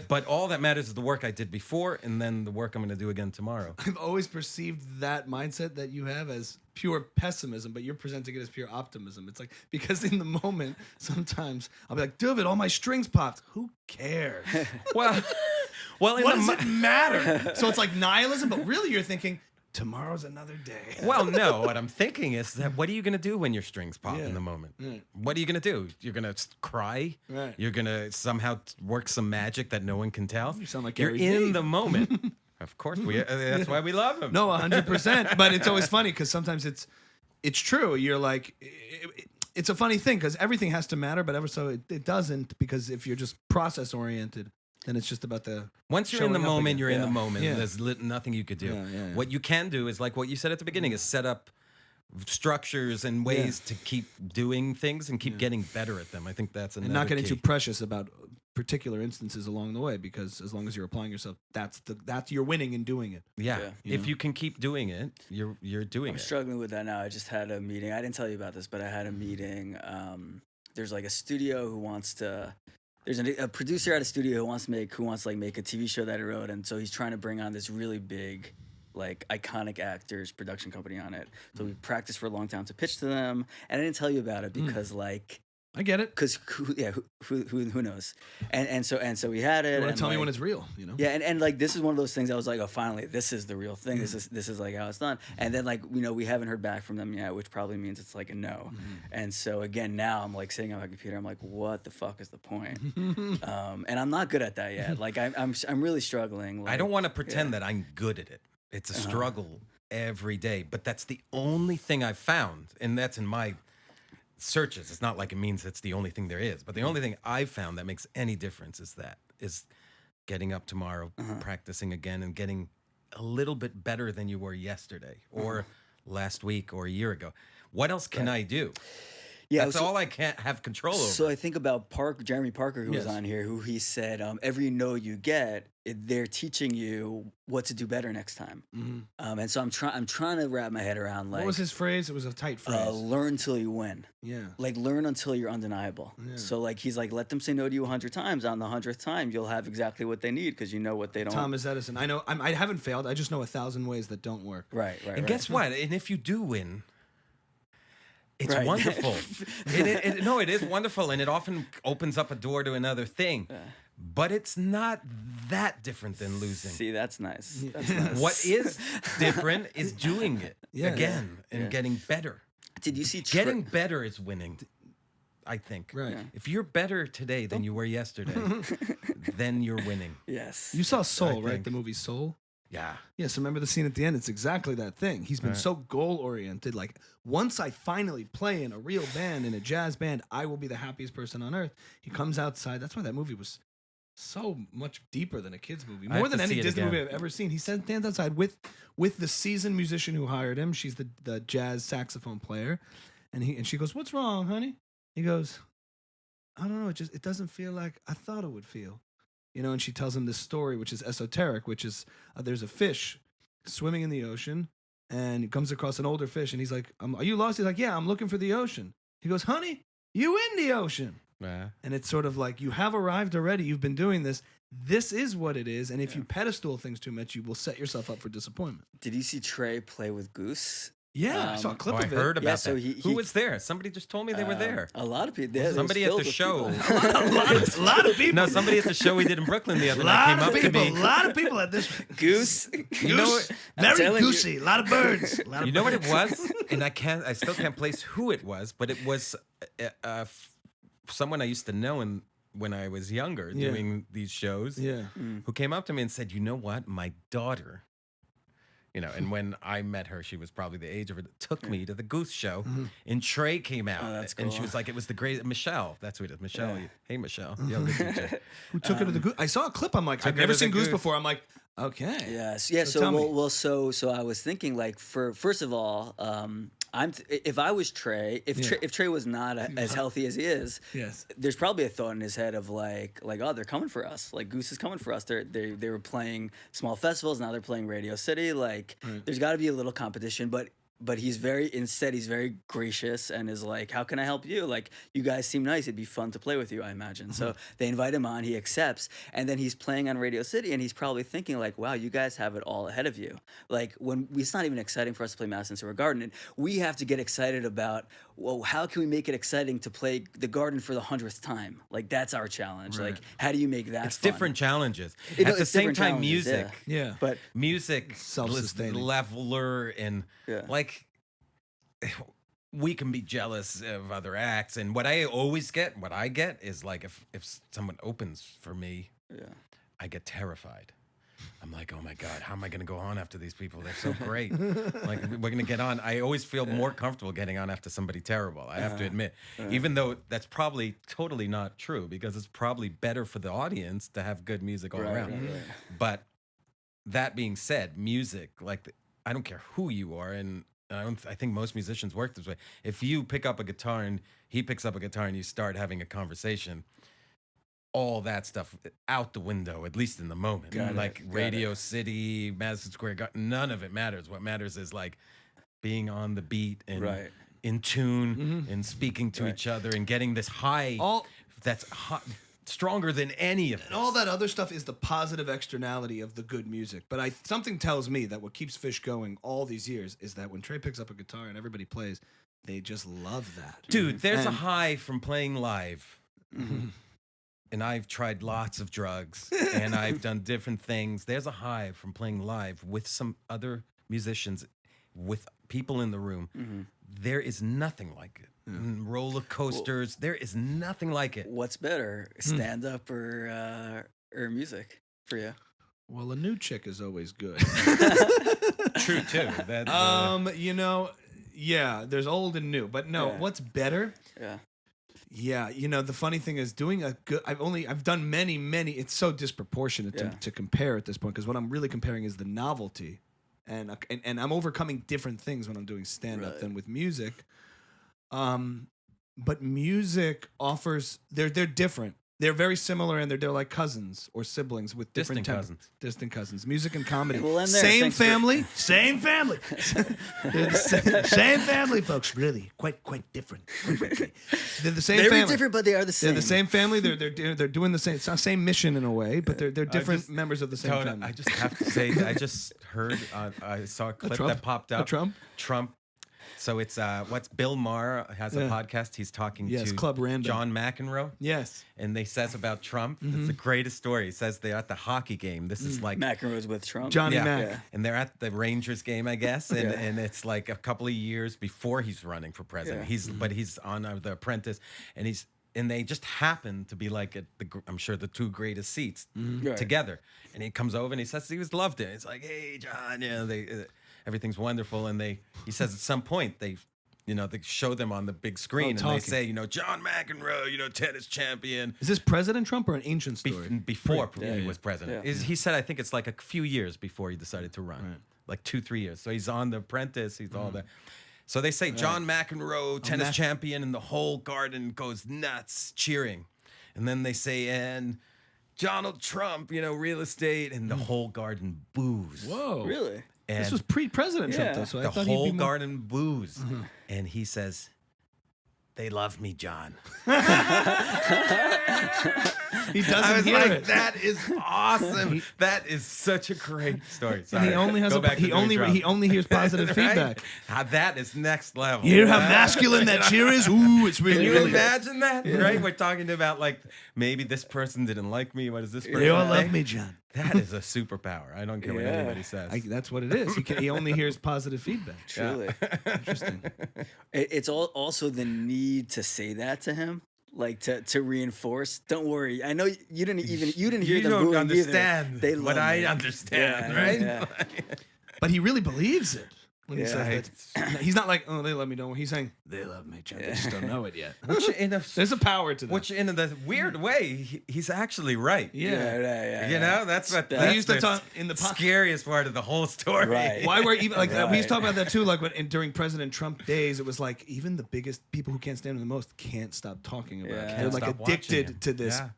But all that matters is the work I did before, and then the work I'm going to do again tomorrow. I've always perceived that mindset that you have as pure pessimism, but you're presenting it as pure optimism. It's like, because in the moment, sometimes I'll be like, Duvid, all my strings popped. Who cares? Well, What does it matter? So it's like nihilism, but really you're thinking, tomorrow's another day. Well, no, what I'm thinking is that what are you going to do when your strings pop in the moment? Right. What are you going to do? You're going to cry? Right. You're going to somehow work some magic that no one can tell? You sound like You're Gary in Vee. the moment. Of course, that's why we love him. No, 100%. But it's always funny because sometimes it's true. You're like, it's a funny thing because everything has to matter, but ever so it doesn't, because if you're just process oriented, then it's just about the Once you're in the showing up moment, again. you're in the Yeah. moment. Yeah. There's nothing you could do. Yeah. What you can do is like what you said at the beginning, is set up structures and ways to keep doing things and keep getting better at them. I think that's another and not getting key. too precious about particular instances along the way, because as long as you're applying yourself, that's you're winning in doing it. Yeah. Yeah. If you can keep doing it, you're doing I'm it. struggling with that now. I just had a meeting. I didn't tell you about this, but I had a meeting. There's like a studio who wants to. There's a producer at a studio who wants to make a TV show that he wrote, and so he's trying to bring on this really big, like, iconic actors production company on it. So we practiced for a long time to pitch to them, and I didn't tell you about it because like. I get it. Because who knows, and so we had it. You want and to tell me like, when it's real, Yeah, and like this is one of those things I was like, oh, finally, this is the real thing. This is like how it's done. And then like we haven't heard back from them yet, which probably means it's like a no. And so again, now I'm like sitting on my computer. I'm like, what the fuck is the point? And I'm not good at that yet. Like I'm really struggling. Like, I don't want to pretend that I'm good at it. It's a struggle every day, but that's the only thing I've found, and that's in my searches. It's not like it means it's the only thing there is. But the only thing I've found that makes any difference is getting up tomorrow, practicing again, and getting a little bit better than you were yesterday or last week or a year ago. What else can I do? Yeah, that's all I can't have control over. So I think about Jeremy Parker, who was on here, who he said, every no you get, they're teaching you what to do better next time. And so I'm trying to wrap my head around, like, what was his phrase? It was a tight phrase. Learn till you win. Yeah. Like, learn until you're undeniable. Yeah. So, like, he's like, let them say no to you 100 times. On the 100th time, you'll have exactly what they need because you know what they don't. Thomas Edison. I know. I haven't failed. I just know 1,000 ways that don't work. Right. And guess what? And if you do win, it's wonderful. It is wonderful, and it often opens up a door to another thing. But it's not that different than losing. See, that's nice. That's nice. What is different is doing it again and getting better. Did you see getting better is winning? I think. Right. Yeah. If you're better today than you were yesterday, then you're winning. Yes. You saw Soul, right? The movie Soul. Yeah. Yeah, so remember the scene at the end? It's exactly that thing. He's been so goal-oriented. Like, once I finally play in a real band, in a jazz band, I will be the happiest person on earth. He comes outside. That's why that movie was so much deeper than a kid's movie. More than any Disney movie I've ever seen. He stands outside with the seasoned musician who hired him. She's the jazz saxophone player. And she goes, "What's wrong, honey?" He goes, "I don't know. It doesn't feel like I thought it would feel." You know, and she tells him this story, which is esoteric, which is there's a fish swimming in the ocean, and he comes across an older fish, and he's like, "Are you lost?" He's like, "Yeah, I'm looking for the ocean." He goes, "Honey, you in the ocean." And it's sort of like, you have arrived already. You've been doing this. This is what it is. And if you pedestal things too much, you will set yourself up for disappointment. Did you see Trey play with Goose? Yeah, I saw a clip of it. I heard about so that. Who was there? Somebody just told me they were there. A lot of people. Somebody at the show. A lot of people. No, somebody at the show we did in Brooklyn the other night came up to me. A lot of people at this. Goose. You know what? Very goosey. A lot of birds. You know what it was? And I still can't place who it was, but it was someone I used to know when I was younger doing these shows. Yeah. Who came up to me and said, "You know what? My daughter." You know, and when I met her, she was probably the age of her. Took me to the Goose show, and Trey came out, and she was like, "It was the great Michelle." That's who it is, Michelle. Yeah. Hey, Michelle. Good teacher. Who took her to the Goose? I saw a clip. I'm like, I've never seen Goose before. I'm like, okay. Yes. Yeah. So I was thinking, like, first of all, if I was Trey, if Trey was not as healthy as he is, there's probably a thought in his head of like, oh, they're coming for us. Like, Goose is coming for us. They were playing small festivals. Now they're playing Radio City. Like, there's got to be a little competition, but he's very gracious and is like, "How can I help you? Like, you guys seem nice. It'd be fun to play with you, I imagine." So they invite him on. He accepts, and then he's playing on Radio City, and he's probably thinking like, "Wow, you guys have it all ahead of you." Like, it's not even exciting for us to play Madison Square Garden, and we have to get excited about, well, how can we make it exciting to play the Garden for the 100th time? Like, that's our challenge. Like, how do you make that? It's fun? different challenges. At the same time, music, but music, self-sustaining, leveler, and like, we can be jealous of other acts, and what I get is like, if someone opens for me, I get terrified. I'm like, oh my God, how am I going to go on after these people? They're so great. Like, we're going to get on. I always feel more comfortable getting on after somebody terrible, I have to admit. Even though that's probably totally not true, because it's probably better for the audience to have good music all around. Right. But that being said, music, like, I don't care who you are, and I think most musicians work this way. If you pick up a guitar and he picks up a guitar and you start having a conversation, all that stuff out the window, at least in the moment. Radio City, Madison Square Garden, none of it matters. What matters is like being on the beat and in tune and speaking to each other and getting this high that's hot, stronger than any of this. And all that other stuff is the positive externality of the good music. But something tells me that what keeps Fish going all these years is that when Trey picks up a guitar and everybody plays, they just love that. Dude, there's a high from playing live. And I've tried lots of drugs, and I've done different things. There's a high from playing live with some other musicians, with people in the room. There is nothing like it. Roller coasters, there is nothing like it. What's better, stand up or music for you? Well, a new chick is always good. True too. That's, you know, Yeah, there's old and new, but no, Yeah. what's better? Yeah. Yeah, the funny thing is doing a good. I've done many. It's so disproportionate Yeah. to compare at this point because what I'm really comparing is the novelty, and I'm overcoming different things when I'm doing stand up Right. than with music. But music offers they're different. They're very similar and they're like cousins or siblings with different distant cousins. Music and comedy. We'll end there. Same Thanks for- family, same family. They're the same family, folks. Really, quite different. They're the same Very family. different, but they are the same. They're the same family. They're doing the same. It's not same mission in a way, but they're different members of the same Tone, family. I just have to say, I just heard, I saw a clip Trump? that popped A up. Trump? So it's Bill Maher has a Yeah. podcast. He's talking Yes, to Club Random. John McEnroe. Yes. And they says about Trump, it's the greatest story. He says they're at the hockey game. This is like McEnroe's with Trump. Johnny Mac. Yeah. and they're at the Rangers game, I guess, and, Yeah. and it's like a couple of years before he's running for president. Yeah. But he's on The Apprentice, and they just happen to be like at I'm sure the two greatest seats Right. together. And he comes over and he says he was loved it. He's like, hey John, everything's wonderful. And he says at some point they show them on the big screen and talking. they say, John McEnroe, tennis champion. Is this President Trump or an ancient story? Before Yeah, he was president. yeah. He said, I think it's like a few years before he decided to run. Like 2-3 years. So he's on The Apprentice. He's all that. So they say John McEnroe, tennis champion, and the whole garden goes nuts cheering. And then they say, and Donald Trump, real estate, and the whole garden boos. Whoa. Really? And This was pre-President Trump, Yeah. though, so I the thought whole he'd be more... garden boos. And he says, they love me, John. He I doesn't was hear like, it. that is awesome. That is such a great story. And Sorry. he only has Go back to he doing only Trump. he only hears positive Right? feedback. That is next level. You hear how masculine that cheer is? Ooh, it's Can really, you really. imagine that? Right? We're talking about like maybe this person didn't like me. What does this person They all love think? me, John. That is a superpower. I don't care what Yeah. anybody says. That's what it is. He only hears positive feedback. Truly. Interesting. It's also the need to say that to him, like to reinforce. Don't worry. I know you didn't hear you them don't booing understand either. They what love I me. understand, Yeah, right? yeah. But he really believes it when he Yeah. says that. He's not like, oh, they love me. Don't. He's saying they love me, John. They just don't know it yet. Which in a There's a power to that. which in a weird way, he's actually right. yeah. That's what They that's used to the talk in the scariest part of the whole story. Right. Why were even like we used Right. to talk about that too? Like during President Trump days, it was like even the biggest people who can't stand him the most can't stop talking about it. Yeah. They're Can't like stop watching addicted him. to this Yeah.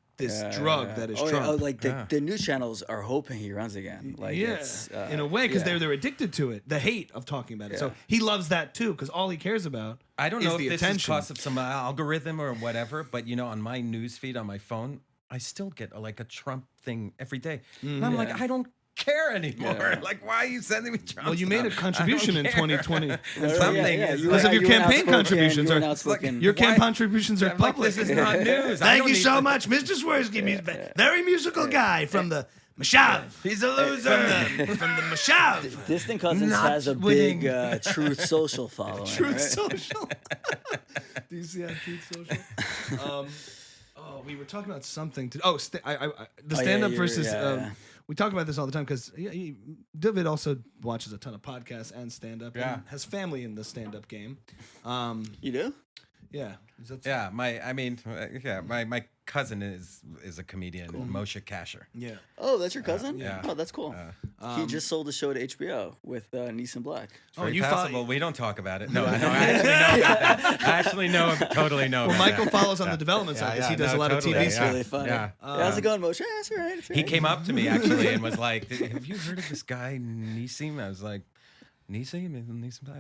drug that is Trump. like the news channels are hoping he runs again. Like it's, in a way, because yeah. they're addicted to it, the hate of talking about it. So Yeah. he loves that too, because all he cares about. I don't is know if the this attention. is because of some algorithm or whatever, but on my news feed on my phone, I still get like a Trump thing every day. And I'm like, Yeah. I don't care anymore. Yeah. Like, why are you sending me Trump Well, you made a stuff? contribution I in don't care. 2020. Something is Because of your you were campaign outspoken, contributions you were are- outspoken. Your Why- campaign contributions are I'm like, public. this is not news. I Thank don't you need so to- much, Mr. Swirsky. Very musical guy from the Moshav. He's a loser. From the Moshav. Distant Cousins Not has a winning. big Truth Social following. Truth right? Social. Do you see on Truth Social? We were talking about something. The Oh, stand-up yeah, versus. yeah. We talk about this all the time because Duvid also watches a ton of podcasts and stand-up. Yeah. And has family in the stand-up game. You do? Yeah. Is that Yeah, my cousin is a comedian, Moshe Kasher. Yeah. Oh, that's your cousin? yeah. Oh, that's cool. He just sold a show to HBO with Neeson Black. Very you possible. follow- We don't talk about it. No, I actually know about that. I actually totally know. Well, about Michael that. follows on the development side because he does a lot of TV That's stuff. really funny. Yeah. How's it going, Moshe? Yeah, it's all right. It's all He right. came up to me actually and was like, "Have you heard of this guy Nissim?" I was like, "Nissim?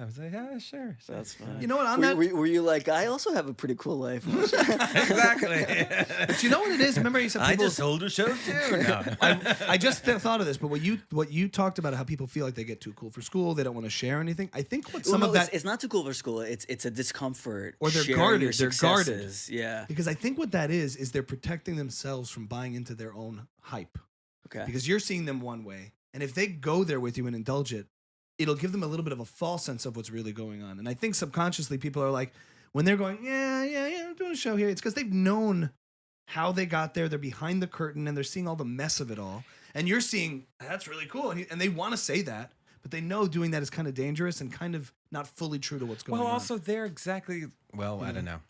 I was like, "Yeah, sure." So- That's fine. You know what? Were you like, I also have a pretty cool life? Moshe? exactly. But you know what it is? Remember you said I people. just sold a show too. No. I just thought of this, but what you talked about how people feel like they get too cool for school, they don't want to share anything. I think what some Well, of no, that it's not too cool for school. It's a discomfort. Or they're sharing guarded. your They're guarded. successes. Yeah. because I think what that is they're protecting themselves from buying into their own hype. Okay. Because you're seeing them one way, and if they go there with you and indulge it, it'll give them a little bit of a false sense of what's really going on. And I think subconsciously people are like, when they're going, yeah, I'm doing a show here, it's because they've known how they got there. They're behind the curtain and they're seeing all the mess of it all. And you're seeing, that's really cool. And they want to say that, but they know doing that is kind of dangerous and kind of not fully true to what's going Well, on. also they're exactly. Well, I don't know.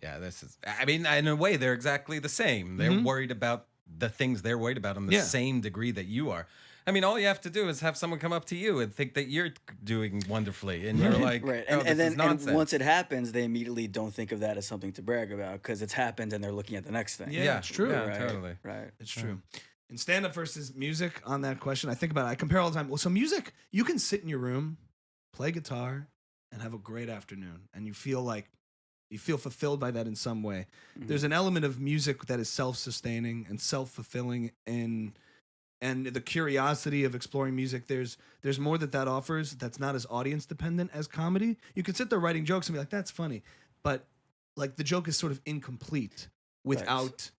Yeah, this is. I mean, in a way, they're exactly the same. They're worried about the things they're worried about in the same degree that you are. I mean, all you have to do is have someone come up to you and think that you're doing wonderfully, and you're like, Right, oh, and then nonsense. and once it happens, they immediately don't think of that as something to brag about because it's happened and they're looking at the next thing. Yeah, it's true. Yeah, Right, totally. Right. It's true. In stand-up versus music, on that question, I think about it. I compare all the time. Well, so music, you can sit in your room, play guitar, and have a great afternoon, and you feel fulfilled by that in some way. There's an element of music that is self-sustaining and self-fulfilling, and the curiosity of exploring music. There's more that offers that's not as audience dependent as comedy. You could sit there writing jokes and be like, that's funny, but like the joke is sort of incomplete without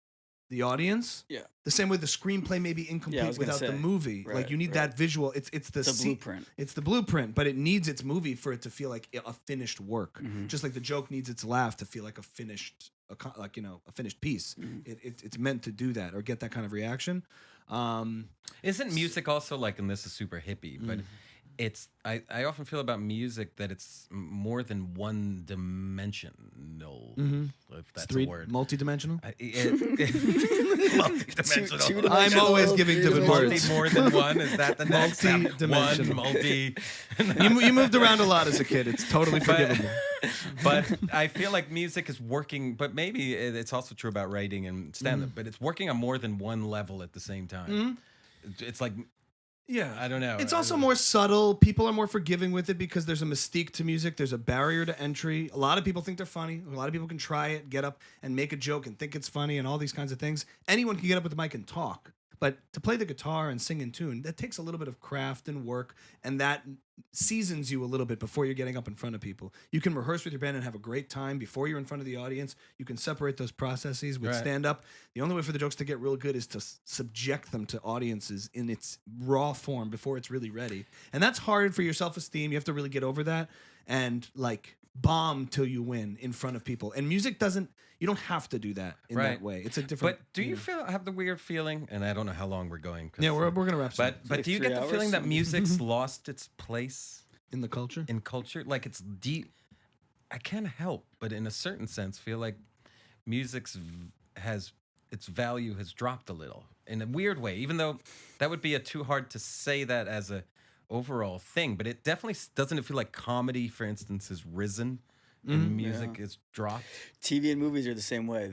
the audience. Yeah. The same way the screenplay may be incomplete without the movie. Right, like you need that visual. It's the blueprint. It's the blueprint, but it needs its movie for it to feel like a finished work. Just like the joke needs its laugh to feel like a finished piece. It's meant to do that or get that kind of reaction. Isn't music also like, and this is super hippie, but it's I often feel about music that it's more than one dimensional, if that's a word. Multi-dimensional? Multi-dimensional. I'm always giving Duvid multi words. more than one. Is that the next? Multi-dimensional. One multi. You moved around a lot as a kid. It's totally forgivable. But I feel like music is working, but maybe it's also true about writing and stand-up, but it's working on more than one level at the same time. It's like, yeah, I don't know. It's also more subtle. People are more forgiving with it because there's a mystique to music. There's a barrier to entry. A lot of people think they're funny. A lot of people can try it, get up and make a joke and think it's funny and all these kinds of things. Anyone can get up with the mic and talk. But to play the guitar and sing in tune, that takes a little bit of craft and work, and that seasons you a little bit before you're getting up in front of people. You can rehearse with your band and have a great time before you're in front of the audience. You can separate those processes with stand-up. The only way for the jokes to get real good is to subject them to audiences in its raw form before it's really ready. And that's hard for your self-esteem. You have to really get over that and, like, bomb till you win in front of people. And music doesn't... You don't have to do that in that way. It's a different. But do you have the weird feeling? And I don't know how long we're going. Yeah, we're gonna wrap. But like do you get the feeling that music's lost its place in the culture? In culture, like it's deep. I can't help but, in a certain sense, feel like music's its value has dropped a little in a weird way. Even though that would be too hard to say that as a overall thing, but it definitely doesn't. It feel like comedy, for instance, has risen. And music is dropped. TV and movies are the same way.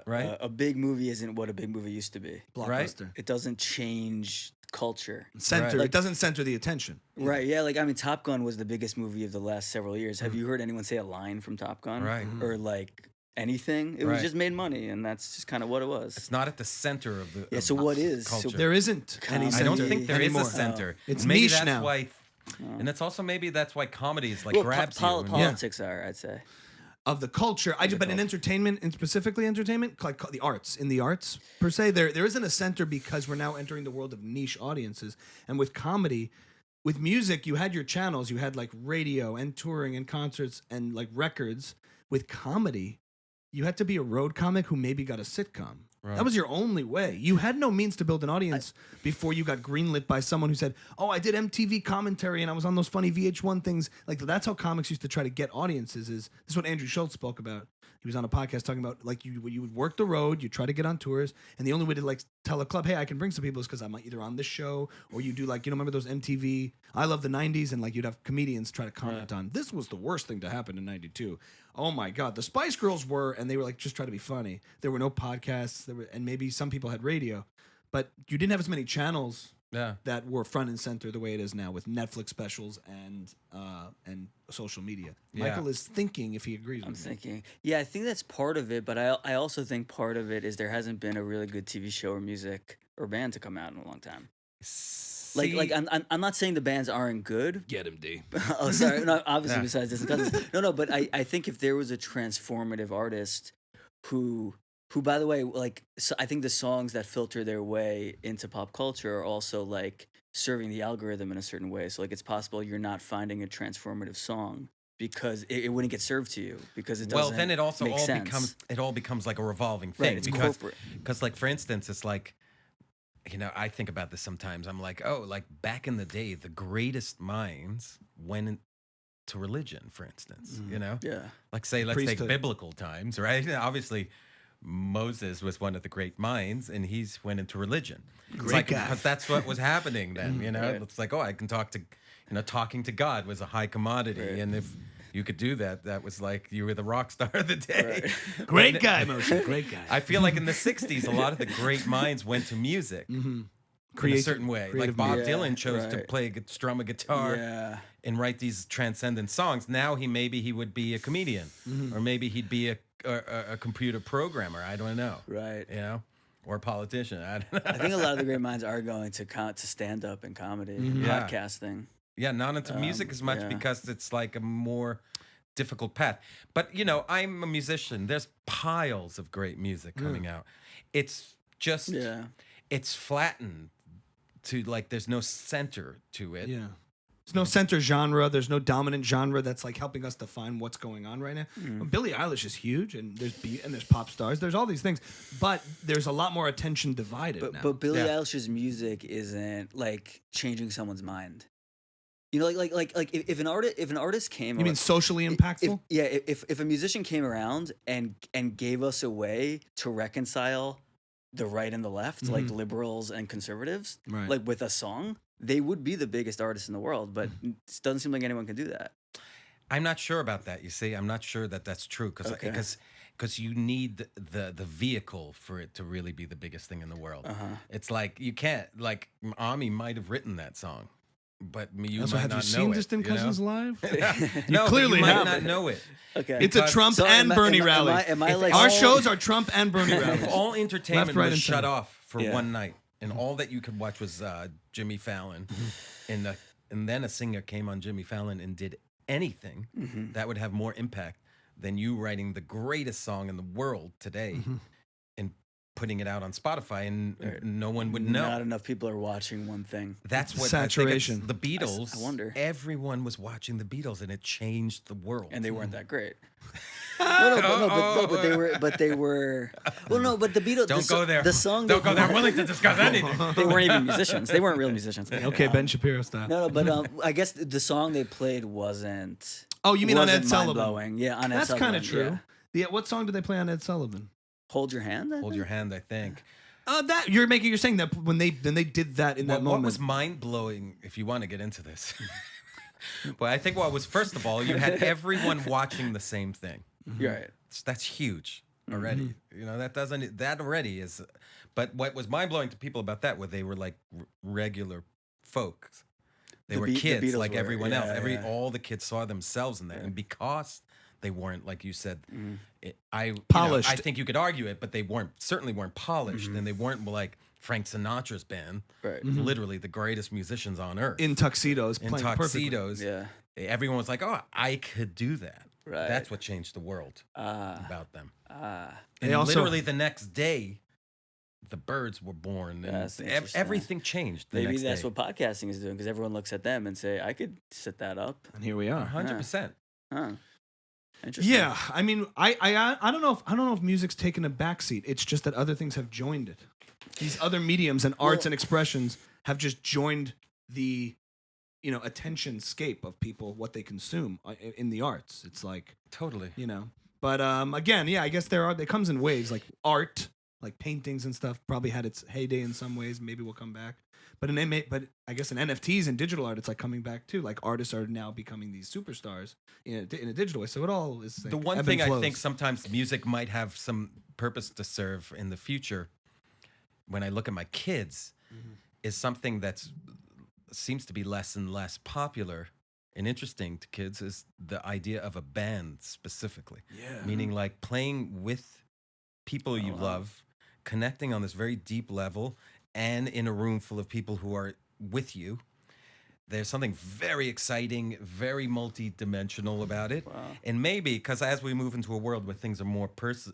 A big movie isn't what a big movie used to be. Blockbuster. It doesn't change culture. Center. It doesn't center the attention. Right. Yeah. Like, I mean, Top Gun was the biggest movie of the last several years. Have you heard anyone say a line from Top Gun? Right. Or like anything? It was just made money, and that's just kind of what it was. It's not at the center of the. Yeah. So what is? Culture. So there isn't any center. I don't think there anymore. is a center. It's maybe niche that's now. Why, and that's also maybe that's why comedy is like grabs you. Politics are, I'd say. Of the culture, but in entertainment, and specifically entertainment, like the arts, in the arts per se, there isn't a center because we're now entering the world of niche audiences. And with comedy, with music, you had your channels, you had like radio and touring and concerts and like records. With comedy, you had to be a road comic who maybe got a sitcom. Right. That was your only way. You had no means to build an audience before you got greenlit by someone who said, "Oh, I did MTV commentary and I was on those funny VH1 things." Like that's how comics used to try to get audiences. This is what Andrew Schultz spoke about. He was on a podcast talking about like you would work the road, you try to get on tours, and the only way to like tell a club, "Hey, I can bring some people," is because I'm either on this show or you do like remember those MTV I Love the '90s, and like you'd have comedians try to comment on this was the worst thing to happen in '92. Oh my God, the Spice Girls were, and they were like just trying to be funny. There were no podcasts, and maybe some people had radio, but you didn't have as many channels that were front and center the way it is now with Netflix specials and social media. Michael is thinking if he agrees with me. I'm thinking. Yeah, I think that's part of it, but I also think part of it is there hasn't been a really good TV show or music or band to come out in a long time. Like I'm not saying the bands aren't good. Get him, D. Oh, sorry. No, obviously besides Distant Cousins. No, but I think if there was a transformative artist who by the way, like so I think the songs that filter their way into pop culture are also like serving the algorithm in a certain way. So like it's possible you're not finding a transformative song because it wouldn't get served to you because it doesn't. Well, then it also make sense. becomes like a revolving thing. Right, it's corporate. Because like for instance, it's like. I think about this sometimes. I'm like, oh, like back in the day, the greatest minds, when to religion, for instance. You know, Yeah. like say let's take Priesthood. biblical times, right? Obviously, Moses was one of the great minds, and he's went into religion. Great guy. Because that's what was happening then. You know, Right. it's like, oh, I can talk to, talking to God was a high commodity, Right. and if you could do that, that was like you were the rock star of the day. Great guy, Moshe. Great guy. I feel like in the '60s, a lot of the great minds went to music. In a certain way, like creative Bob music. Dylan chose to Right. play, strum a guitar, Yeah. and write these transcendent songs. Now he would be a comedian, or maybe he'd be a computer programmer. I don't know. Right. You know, or a politician. I don't know. I think a lot of the great minds are going to stand up and comedy, Yeah. podcasting. Yeah, not into music as much yeah. because it's like a more difficult path. But I'm a musician. There's piles of great music coming out. It's just Yeah. it's flattened to like there's no center to it. Yeah. There's no center genre. There's no dominant genre that's like helping us define what's going on right now. Billie Eilish is huge, and there's beat, and there's pop stars. There's all these things, but there's a lot more attention divided now. But Billie Yeah. Eilish's music isn't like changing someone's mind. You know, like if an artist came, You mean socially impactful? if a musician came around and gave us a way to reconcile the right and the left, like liberals and conservatives, Right. like with a song, they would be the biggest artists in the world. But it doesn't seem like anyone can do that. I'm not sure about that. You see, I'm not sure that that's true Okay. because you need the vehicle for it to really be the biggest thing in the world. It's like you can't like Ami might have written that song, but you Also, might have not you know seen it, Distant you know? Cousins live? No, clearly but you might haven't. not know it. Okay, It's a Because- Trump So and Bernie rally. Am I If like Our all- shows are Trump and Bernie If rallies. all entertainment Left, right, was and shut center. off for Yeah. one night, and all that you could watch was Jimmy Fallon, and then a singer came on Jimmy Fallon and did anything, that would have more impact than you writing the greatest song in the world today and putting it out on Spotify, and no one would know. Not enough people are watching one thing. That's what Saturation. I think it's the Beatles. I wonder. Everyone was watching the Beatles, and it changed the world. And they weren't that great. But they were. Well, no, but the Beatles. Don't go there. The song. Don't go there. I'm willing to discuss anything. They weren't even musicians. They weren't real musicians. Okay, Ben Shapiro style. No, but I guess the song they played wasn't. Oh, you mean on Ed wasn't Sullivan? mind-blowing. Yeah, on Ed That's Sullivan. kind of true. Yeah. Yeah. What song did they play on Ed Sullivan? Hold your hand. I Hold think? your hand, I think. That you're saying that when they did that in that What moment. was mind blowing, if you want to get into this? Well, I think what was, first of all, you had everyone watching the same thing. You're right. That's huge already. You know, that already is. But what was mind blowing to people about that was they were like regular folks. They were The kids Beatles like were, everyone else. yeah. All the kids saw themselves in that, and because they weren't, like you said, Polished. I think you could argue it, but they certainly weren't polished, and they weren't like Frank Sinatra's band, Right. literally the greatest musicians on earth. in tuxedos, In playing perfectly. tuxedos, Yeah. everyone was like, "Oh, I could do that." Right. That's what changed the world Ah. about them. Ah. And They also- literally the next day, the birds were born, and That's interesting. everything changed. The Maybe next that's day. what podcasting is doing because everyone looks at them and say, "I could set that up." And here we are. 100%. Huh. Interesting. Yeah, I mean, I don't know if music's taken a backseat. It's just that other things have joined it. These other mediums and arts and expressions have just joined the, attention scape of people, what they consume in the arts. It's like, Totally. But again, yeah, I guess it comes in waves. Like art, like paintings and stuff, probably had its heyday in some ways. Maybe will come back. But I guess in NFTs and digital art, it's like coming back too. Like artists are now becoming these superstars in a digital way. So it all is like The one ebb thing and I flows. think sometimes music might have some purpose to serve in the future, when I look at my kids, is something that seems to be less and less popular and interesting to kids, is the idea of a band specifically. Yeah. Meaning like playing with people you love, connecting on this very deep level, and in a room full of people who are with you. There's something very exciting, very multi-dimensional about it. Wow. And maybe, because as we move into a world where things are more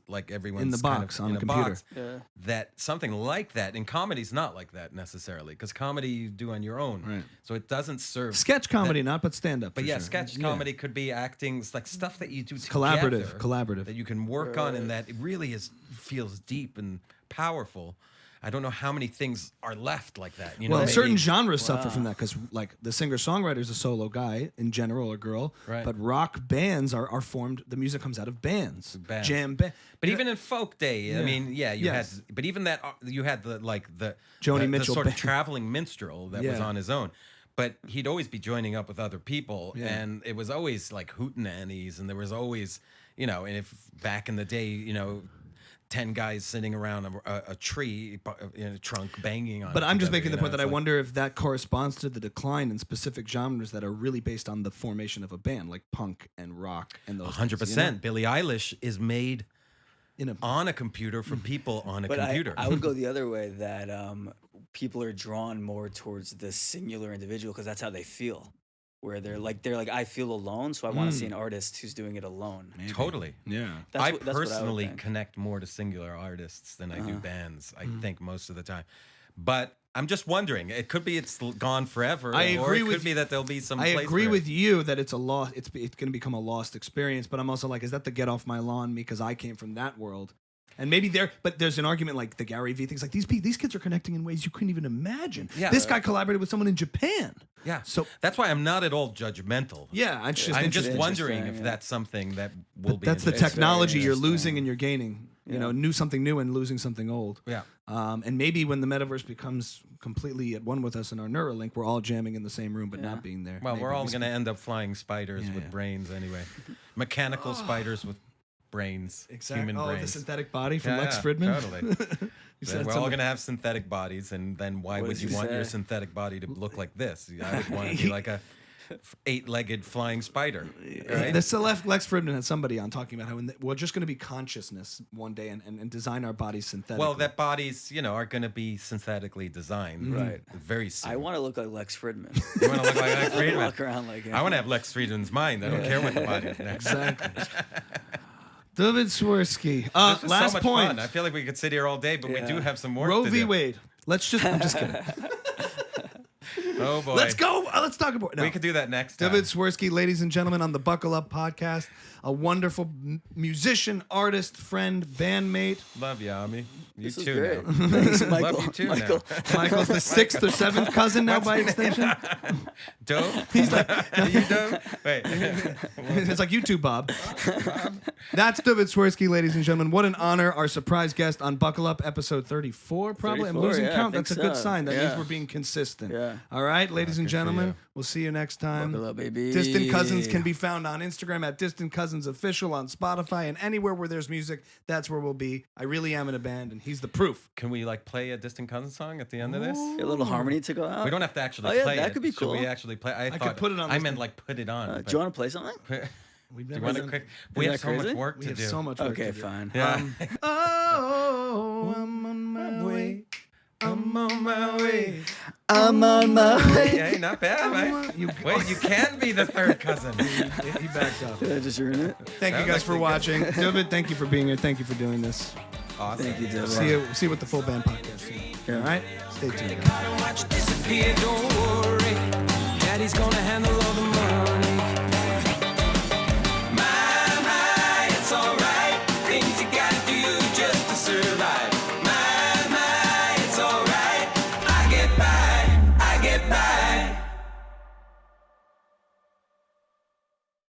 like everyone's In the kind box, of on in a computer. box, Yeah. that something like that, and comedy's not like that necessarily, because comedy you do on your own. Right. So it doesn't serve... Sketch comedy, not but stand up. But yeah, sketch comedy could be acting, it's like stuff that you do together. Collaborative. That you can work on, and that it really feels deep and powerful. I don't know how many things are left like that. You know, Well, maybe- certain genres suffer from that because, like, the singer-songwriter is a solo guy in general or girl, Right. but rock bands are formed. The music comes out of bands, Bands. jam band. But even in folk day, I mean, you Yes. had, but even that you had the Joni the Mitchell sort of band. traveling minstrel that was Yeah. on his own. But he'd always be joining up with other people, Yeah. and it was always like hootenannies, and there was always, you know, and if back in the day, you know, 10 guys sitting around a tree in a trunk banging on. But it I'm just together, making the you know, point that it's I like- wonder if that corresponds to the decline in specific genres that are really based on the formation of a band, like punk and rock and those. 100%. Billie Eilish is made In a on a computer for people on a But computer. I would go the other way that people are drawn more towards the singular individual because that's how they feel. Where they're like I feel alone, so I want to see an artist who's doing it alone. Totally. yeah. I That's what personally think. connect more to singular artists than I do bands. I think most of the time, but I'm just wondering. It could be it's gone forever. I or agree it with could be that there'll be some. I place agree for with it. you that it's a loss. It's going to become a lost experience. But I'm also like, is that the get off my lawn me because I came from that world? And maybe there's an argument like the Gary Vee things like these kids are connecting in ways you couldn't even imagine. Yeah. This guy collaborated with someone in Japan. Yeah. So that's why I'm not at all judgmental. yeah, it's just I'm interesting. just wondering if Interesting, that's something that will be. That's the interesting. technology very you're interesting. losing and you're gaining. You know, something new and losing something old. Yeah. And maybe when the metaverse becomes completely at one with us in our Neuralink, we're all jamming in the same room but not being there. Well, Maybe we're all we- going to end up flying spiders Yeah, with yeah. brains anyway. Mechanical spiders with brains. Exactly. Human Oh, brains. the synthetic body from Yeah, Lex yeah, Fridman. Totally. You Then said we're all something- going to have synthetic bodies, and then why What would did you you want your say? synthetic body to look like this? I would want to be like a 8-legged flying spider. Right? The Celeste Lex Fridman had somebody on talking about how we're just going to be consciousness one day and design our bodies synthetically. Well, that bodies, you know, are going to be synthetically designed. Right. Very soon. I want to look like Lex Fridman. You want to look like Lex I wanna Friedman? walk around like him. I want to have Lex Friedman's mind. I don't care what the body is next. Exactly. Duvid Swirsky. This was Last so much point. fun. I feel like we could sit here all day, but we Yeah. do have some more Roe to v. do. Wade. I'm just kidding. Oh boy. Let's go. Let's talk about. No. We could do that next time. Duvid Swirsky, ladies and gentlemen, on the Buckle Up podcast, a wonderful musician, artist, friend, bandmate. Love you, Ami. You This is too. great. Now. Thanks, Michael. you too now. Michael. Michael's the 6th or 7th cousin now by extension. Dope. He's like, you dope. Wait. It's like you too, Bob. That's Duvid Swirsky, ladies and gentlemen. What an honor. Our surprise guest on Buckle Up, episode 34, probably. I'm 34, losing yeah, I count. think That's a good so. sign. That Yeah. means we're being consistent. Yeah. All right, ladies and good for gentlemen, you. we'll see you next time. Buckle up, baby. Distant Cousins can be found on Instagram at Distant Cousins Official, on Spotify, and anywhere where there's music, that's where we'll be. I really am in a band, and he's the proof. Can we like play a Distant Cousin song at the end of this? A little harmony to go out. We don't have to actually Oh, yeah, play that it. could be Should cool. we actually play? I could thought put it on I this meant thing. like put it on. Do you want to play something? We've Do never you want to done- quick? We have that so much crazy? work We to have do. so much work Okay, to do. fine. Yeah. Oh, I'm on my way. I'm on my way. I'm on my way. Hey, not bad, right? Wait, you can be the third cousin. He backed up. Did I just ruin it? Thank you That guys was for actually watching. Duvid, thank you for being here. Thank you for doing this. Awesome. Thank you, Dylan. See you with the full band podcast soon. All right? Stay tuned, guys. Watch disappear, don't worry. Daddy's gonna handle all the money.